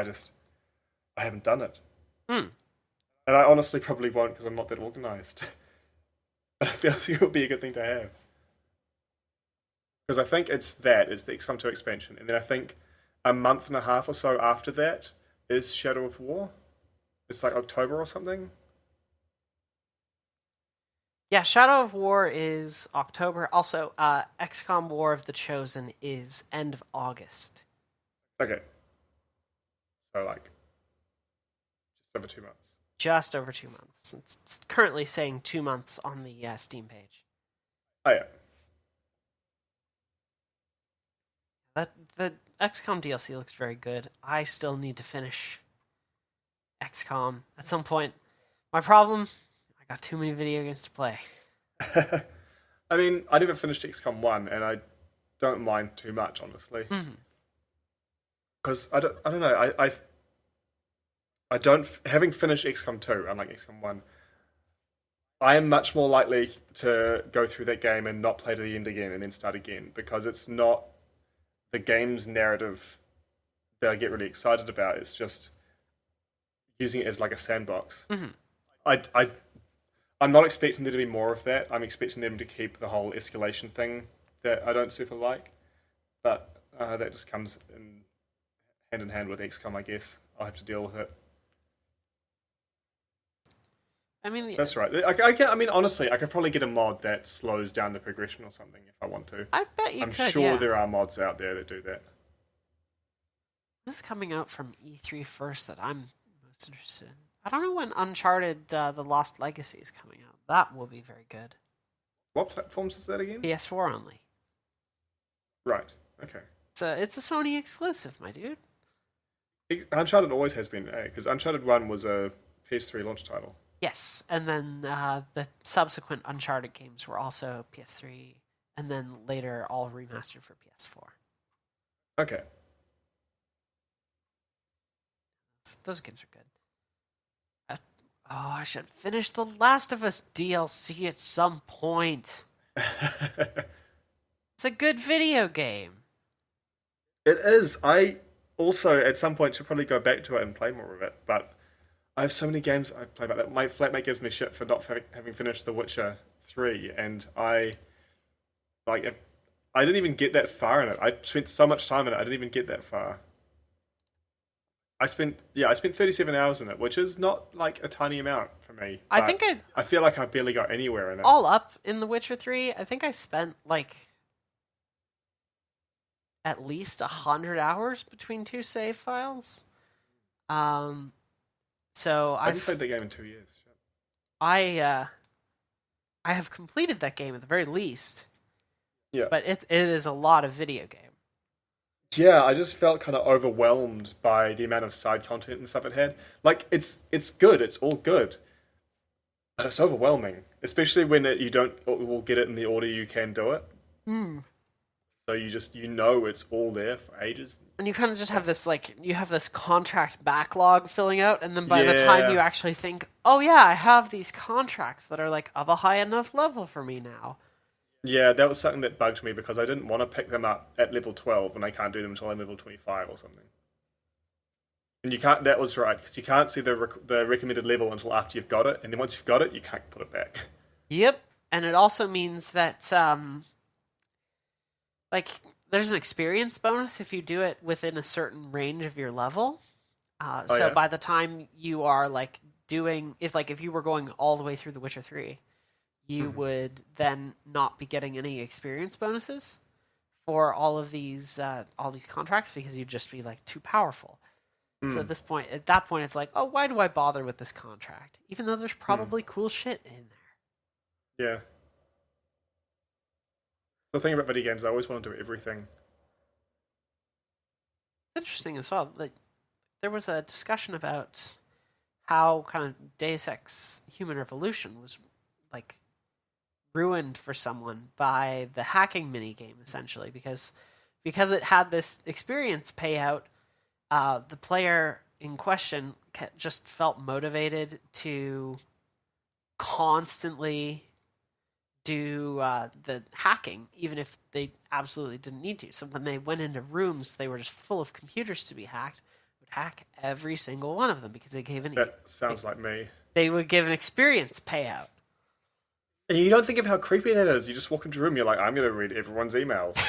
I haven't done it. And I honestly probably won't because I'm not that organized. But I feel like it would be a good thing to have. Because I think it's the XCOM 2 expansion, and then I think a month and a half or so after that is Shadow of War. It's like October or something. Yeah, Shadow of War is October. Also, XCOM War of the Chosen is end of August. Okay. So, just over 2 months. Just over 2 months. It's currently saying 2 months on the Steam page. Oh, yeah. The XCOM DLC looks very good. I still need to finish XCOM at some point. My problem, I got too many video games to play. I mean, I never finished XCOM 1, and I don't mind too much, honestly. Because I don't know, I don't, having finished XCOM 2, unlike XCOM 1, I am much more likely to go through that game and not play to the end again and then start again, because it's not the game's narrative that I get really excited about. It's just using it as a sandbox. I'm not expecting there to be more of that. I'm expecting them to keep the whole escalation thing that I don't super like, but that just comes hand in hand with XCOM, I guess. I'll have to deal with it. I mean, that's right. I mean, honestly, I could probably get a mod that slows down the progression or something if I want to. I bet you could. I'm sure there are mods out there that do that. What's coming out from E3 first that I'm most interested in? I don't know when Uncharted The Lost Legacy is coming out. That will be very good. What platforms is that again? PS4 only. Right. Okay. It's a Sony exclusive, my dude. Uncharted always has been, because Uncharted 1 was a PS3 launch title. Yes, and then the subsequent Uncharted games were also PS3, and then later all remastered for PS4. Okay. Those games are good. I should finish the Last of Us DLC at some point. It's a good video game. It is. I also, at some point, should probably go back to it and play more of it, but I have so many games I play about that. My flatmate gives me shit for not having finished The Witcher 3, and I I didn't even get that far in it. I spent so much time in it. I didn't even get that far. I spent 37 hours in it, which is not like a tiny amount for me. I think But I feel like I barely got anywhere in it. all up in The Witcher 3, I think I spent like at least 100 hours between two save files. So I haven't played the game in 2 years. I have completed that game at the very least. Yeah. But it is a lot of video game. Yeah, I just felt kind of overwhelmed by the amount of side content and stuff it had. Like, it's good, it's all good, but it's overwhelming, especially when you don't will get it in the order you can do it. So you know it's all there for ages. And you kind of just have this contract backlog filling out, and then by the time you actually think, oh yeah, I have these contracts that are like of a high enough level for me now. Yeah, that was something that bugged me because I didn't want to pick them up at level 12 and I can't do them until I'm level 25 or something. And you can't. That was right, because you can't see the recommended level until after you've got it, and then once you've got it, you can't put it back. Yep, and it also means that there's an experience bonus if you do it within a certain range of your level. By the time you are if you were going all the way through The Witcher 3, you would then not be getting any experience bonuses for all these contracts because you'd just be like too powerful. So at that point, it's like, oh, why do I bother with this contract? Even though there's probably cool shit in there. Yeah. The thing about video games, I always want to do everything. It's interesting as well. Like, there was a discussion about how kind of Deus Ex Human Revolution was like ruined for someone by the hacking minigame, essentially, because it had this experience payout. The player in question just felt motivated to constantly do the hacking, even if they absolutely didn't need to. So when they went into rooms, they were just full of computers to be hacked. Would hack every single one of them because they gave That sounds like me. They would give an experience payout. And you don't think of how creepy that is. You just walk into a room, you're like, I'm going to read everyone's emails.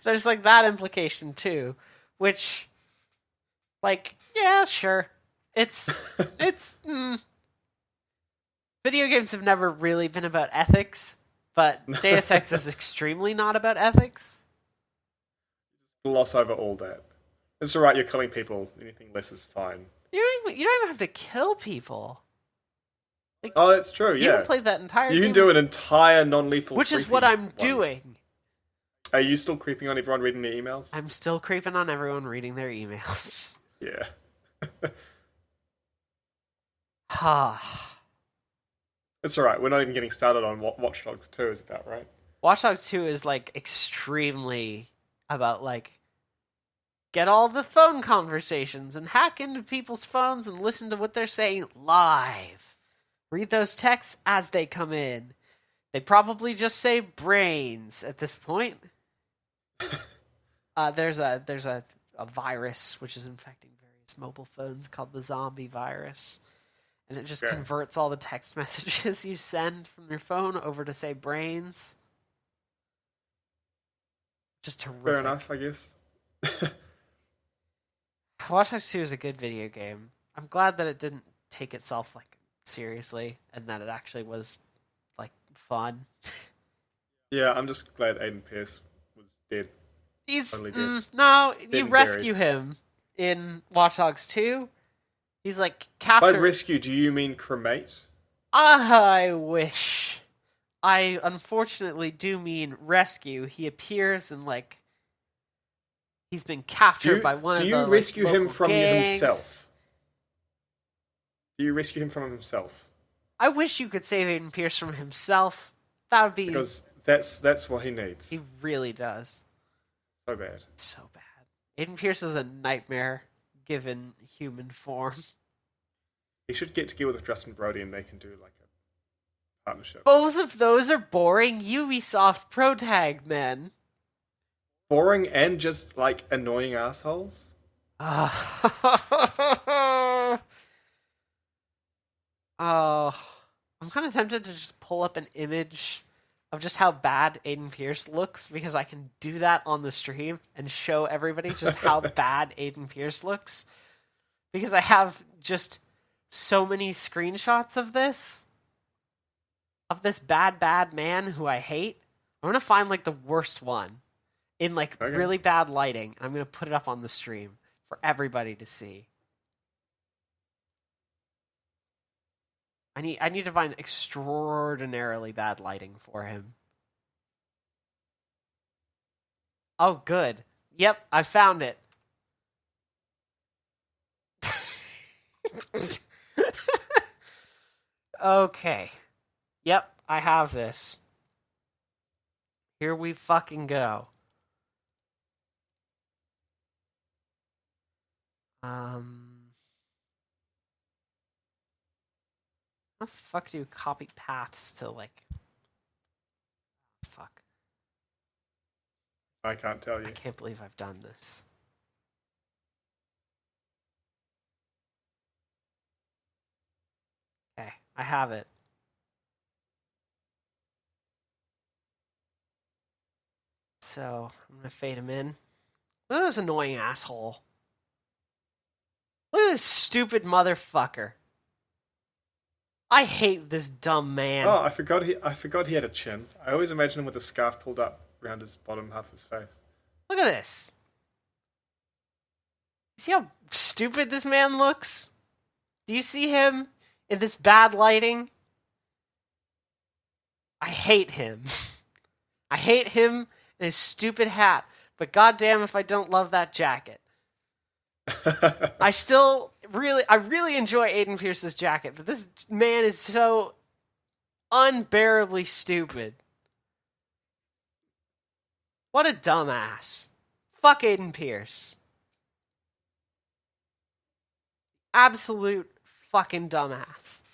There's like that implication too, which, like, yeah, sure. It's video games have never really been about ethics, but Deus Ex is extremely not about ethics. Gloss over all that. It's alright, you're killing people. Anything less is fine. You don't even have to kill people. Like, oh, that's true, yeah. You can play that entire You game. can do an entire non-lethal which is what I'm doing. Are you still creeping on everyone reading their emails? I'm still creeping on everyone reading their emails. Yeah. It's alright, we're not even getting started on what Watch Dogs 2 is about, right? Watch Dogs 2 is, like, extremely about, like, get all the phone conversations and hack into people's phones and listen to what they're saying live. Read those texts as they come in. They probably just say brains at this point. There's a virus which is infecting various mobile phones called the zombie virus. And it just converts all the text messages you send from your phone over to say brains. Just terrific. Fair enough, I guess. Watch Dogs 2 is a good video game. I'm glad that it didn't take itself like seriously and that it actually was like fun. Yeah, I'm just glad Aiden Pearce was dead. He's dead. No, Dead you and rescue buried. him in Watch Dogs 2. He's like captured. By rescue, do you mean cremate? I wish. I unfortunately do mean rescue. He appears and like he's been captured by one of the Do you rescue him local from gangs. himself? Do you rescue him from himself? I wish you could save Aiden Pearce from himself. That would be Because that's what he needs. He really does. So bad. So bad. Aiden Pearce is a nightmare given human form. He should get together with Justin Brody and they can do like a partnership. Both of those are boring Ubisoft protag men. Boring and just like annoying assholes. Oh, I'm kind of tempted to just pull up an image of just how bad Aiden Pearce looks because I can do that on the stream and show everybody just how bad Aiden Pearce looks. Because I have just so many screenshots of this bad man who I hate. I'm going to find like the worst one in like really bad lighting. And I'm going to put it up on the stream for everybody to see. I need to find extraordinarily bad lighting for him. Oh, good. Yep, I found it. Okay. Yep, I have this. Here we fucking go. How the fuck do you copy paths to, like... Fuck. I can't tell you. I can't believe I've done this. Okay, I have it. So, I'm gonna fade him in. Look at this annoying asshole. Look at this stupid motherfucker. I hate this dumb man. Oh, I forgot he had a chin. I always imagine him with a scarf pulled up around his bottom half of his face. Look at this. See how stupid this man looks? Do you see him in this bad lighting? I hate him. I hate him and his stupid hat. But goddamn if I don't love that jacket. I really enjoy Aiden Pearce's jacket, but this man is so unbearably stupid. What a dumbass. Fuck Aiden Pearce. Absolute fucking dumbass.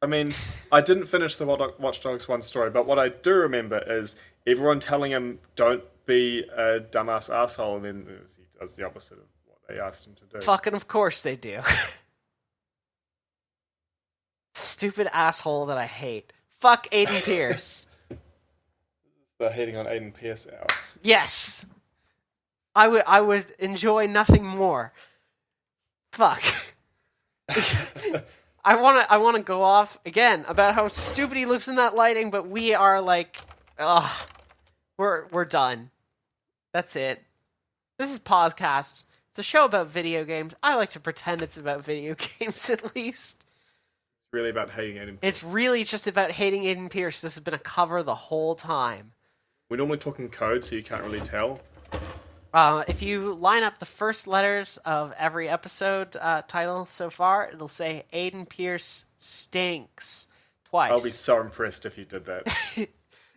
I mean, I didn't finish the Watch Dogs 1 story, but what I do remember is everyone telling him, don't be a dumbass asshole, and then he does the opposite of what they asked him to do. Fucking of course they do. Stupid asshole that I hate. Fuck Aiden Pearce. The hating on Aiden Pearce hour. Yes! I would enjoy nothing more. Fuck. I wanna go off again about how stupid he looks in that lighting, but we are like, we're done. That's it. This is PauseCast. It's a show about video games. I like to pretend it's about video games at least. It's really about hating Aiden Pearce. It's really just about hating Aiden Pearce. This has been a cover the whole time. We normally talk in code, so you can't really tell. If you line up the first letters of every episode title so far, it'll say Aiden Pearce stinks twice. I'll be so impressed if you did that.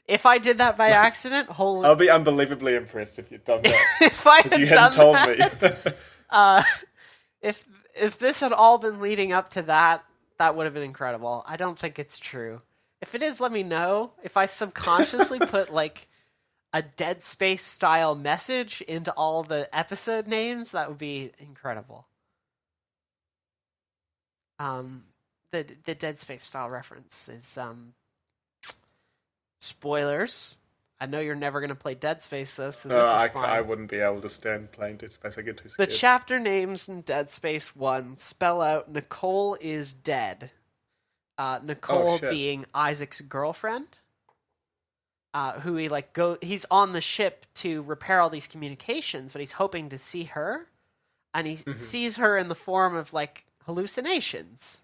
If I did that by accident, holy... I'll be unbelievably impressed if you'd done that. If I had you done hadn't told that, me. if this had all been leading up to that, that would have been incredible. I don't think it's true. If it is, let me know. If I subconsciously put, like, a Dead Space style message into all the episode names, that would be incredible. The Dead Space style reference is spoilers. I know you're never going to play Dead Space though, so this is fine. I wouldn't be able to stand playing Dead Space. I get too scared. The chapter names in Dead Space 1 spell out Nicole is dead. Nicole being Isaac's girlfriend. Who he's on the ship to repair all these communications, but he's hoping to see her, and he sees her in the form of like hallucinations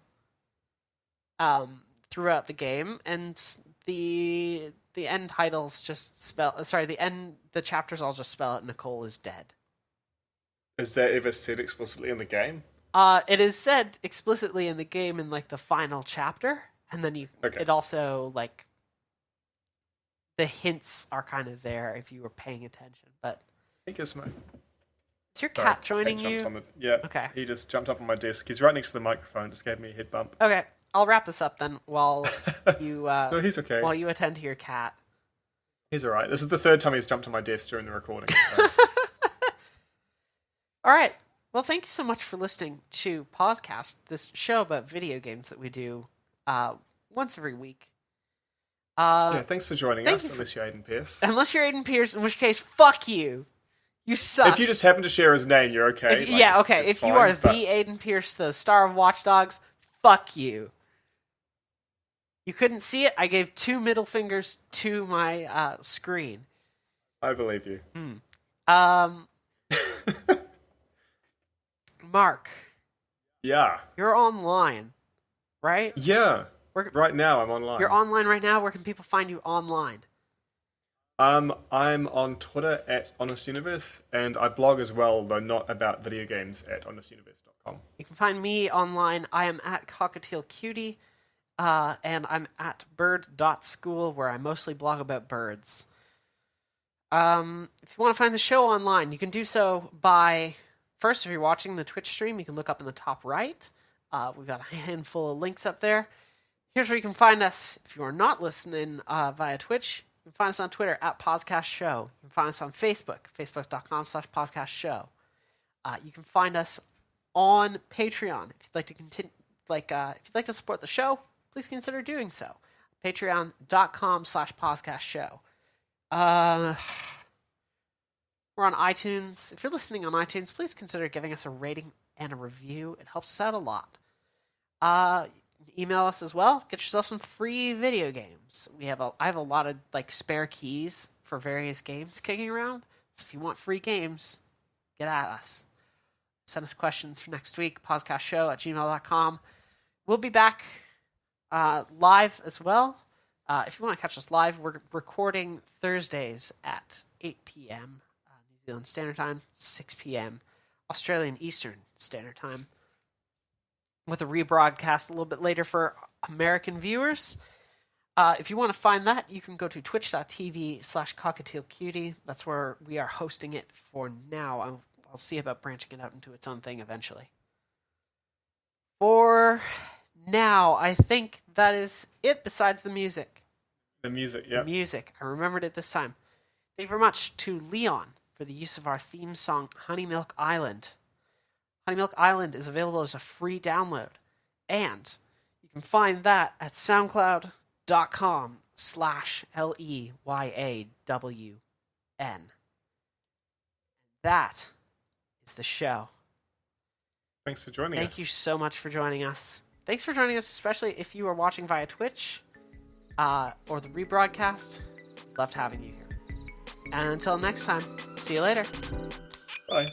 throughout the game, and the end titles just the chapters all just spell out Nicole is dead. Is that ever said explicitly in the game? It is said explicitly in the game in like the final chapter, and then it also like the hints are kind of there if you were paying attention. But I think it's my... Is your cat joining you? Yeah. Okay. He just jumped up on my desk. He's right next to the microphone. Just gave me a head bump. Okay. I'll wrap this up then while you no, he's okay. While you attend to your cat. He's all right. This is the third time he's jumped on my desk during the recording. So. All right. Well, thank you so much for listening to PauseCast, this show about video games that we do once every week. Yeah, thanks for joining thank us, you for- unless you're Aiden Pearce. Unless you're Aiden Pearce, in which case, fuck you. You suck. If you just happen to share his name, you're okay. If you are but... the Aiden Pearce, the star of Watch Dogs, fuck you. You couldn't see it. I gave 2 middle fingers to my screen. I believe you. Mark. Yeah. You're online, right? Yeah. Right now, I'm online. You're online right now. Where can people find you online? I'm on Twitter at HonestUniverse, and I blog as well, though not about video games, at honestuniverse.com. You can find me online. I am at CockatielCutie, and I'm at bird.school, where I mostly blog about birds. If you want to find the show online, you can do so by... First, if you're watching the Twitch stream, you can look up in the top right. We've got a handful of links up there. Here's where you can find us. If you are not listening via Twitch, you can find us on Twitter at PauseCast Show. You can find us on Facebook, facebook.com/PauseCast Show. You can find us on Patreon. If you'd like to continue, if you'd like to support the show, please consider doing so. Patreon.com/PauseCast Show. We're on iTunes. If you're listening on iTunes, please consider giving us a rating and a review. It helps us out a lot. Email us as well. Get yourself some free video games. I have a lot of spare keys for various games kicking around. So if you want free games, get at us. Send us questions for next week. PausecastShow@gmail.com. We'll be back live as well. If you want to catch us live, we're recording Thursdays at 8 p.m. New Zealand Standard Time, 6 p.m. Australian Eastern Standard Time, with a rebroadcast a little bit later for American viewers. If you want to find that, you can go to twitch.tv/cockatielcutie. That's where we are hosting it for now. I'll see about branching it out into its own thing eventually. For now, I think that is it besides the music. The music, yeah. The music. I remembered it this time. Thank you very much to Leon for the use of our theme song, Honey Milk Island. Honey Milk Island is available as a free download. And you can find that at soundcloud.com/LEYAWN. That is the show. Thanks for joining us. Thank you so much for joining us. Thanks for joining us, especially if you are watching via Twitch or the rebroadcast. Loved having you here. And until next time, see you later. Bye.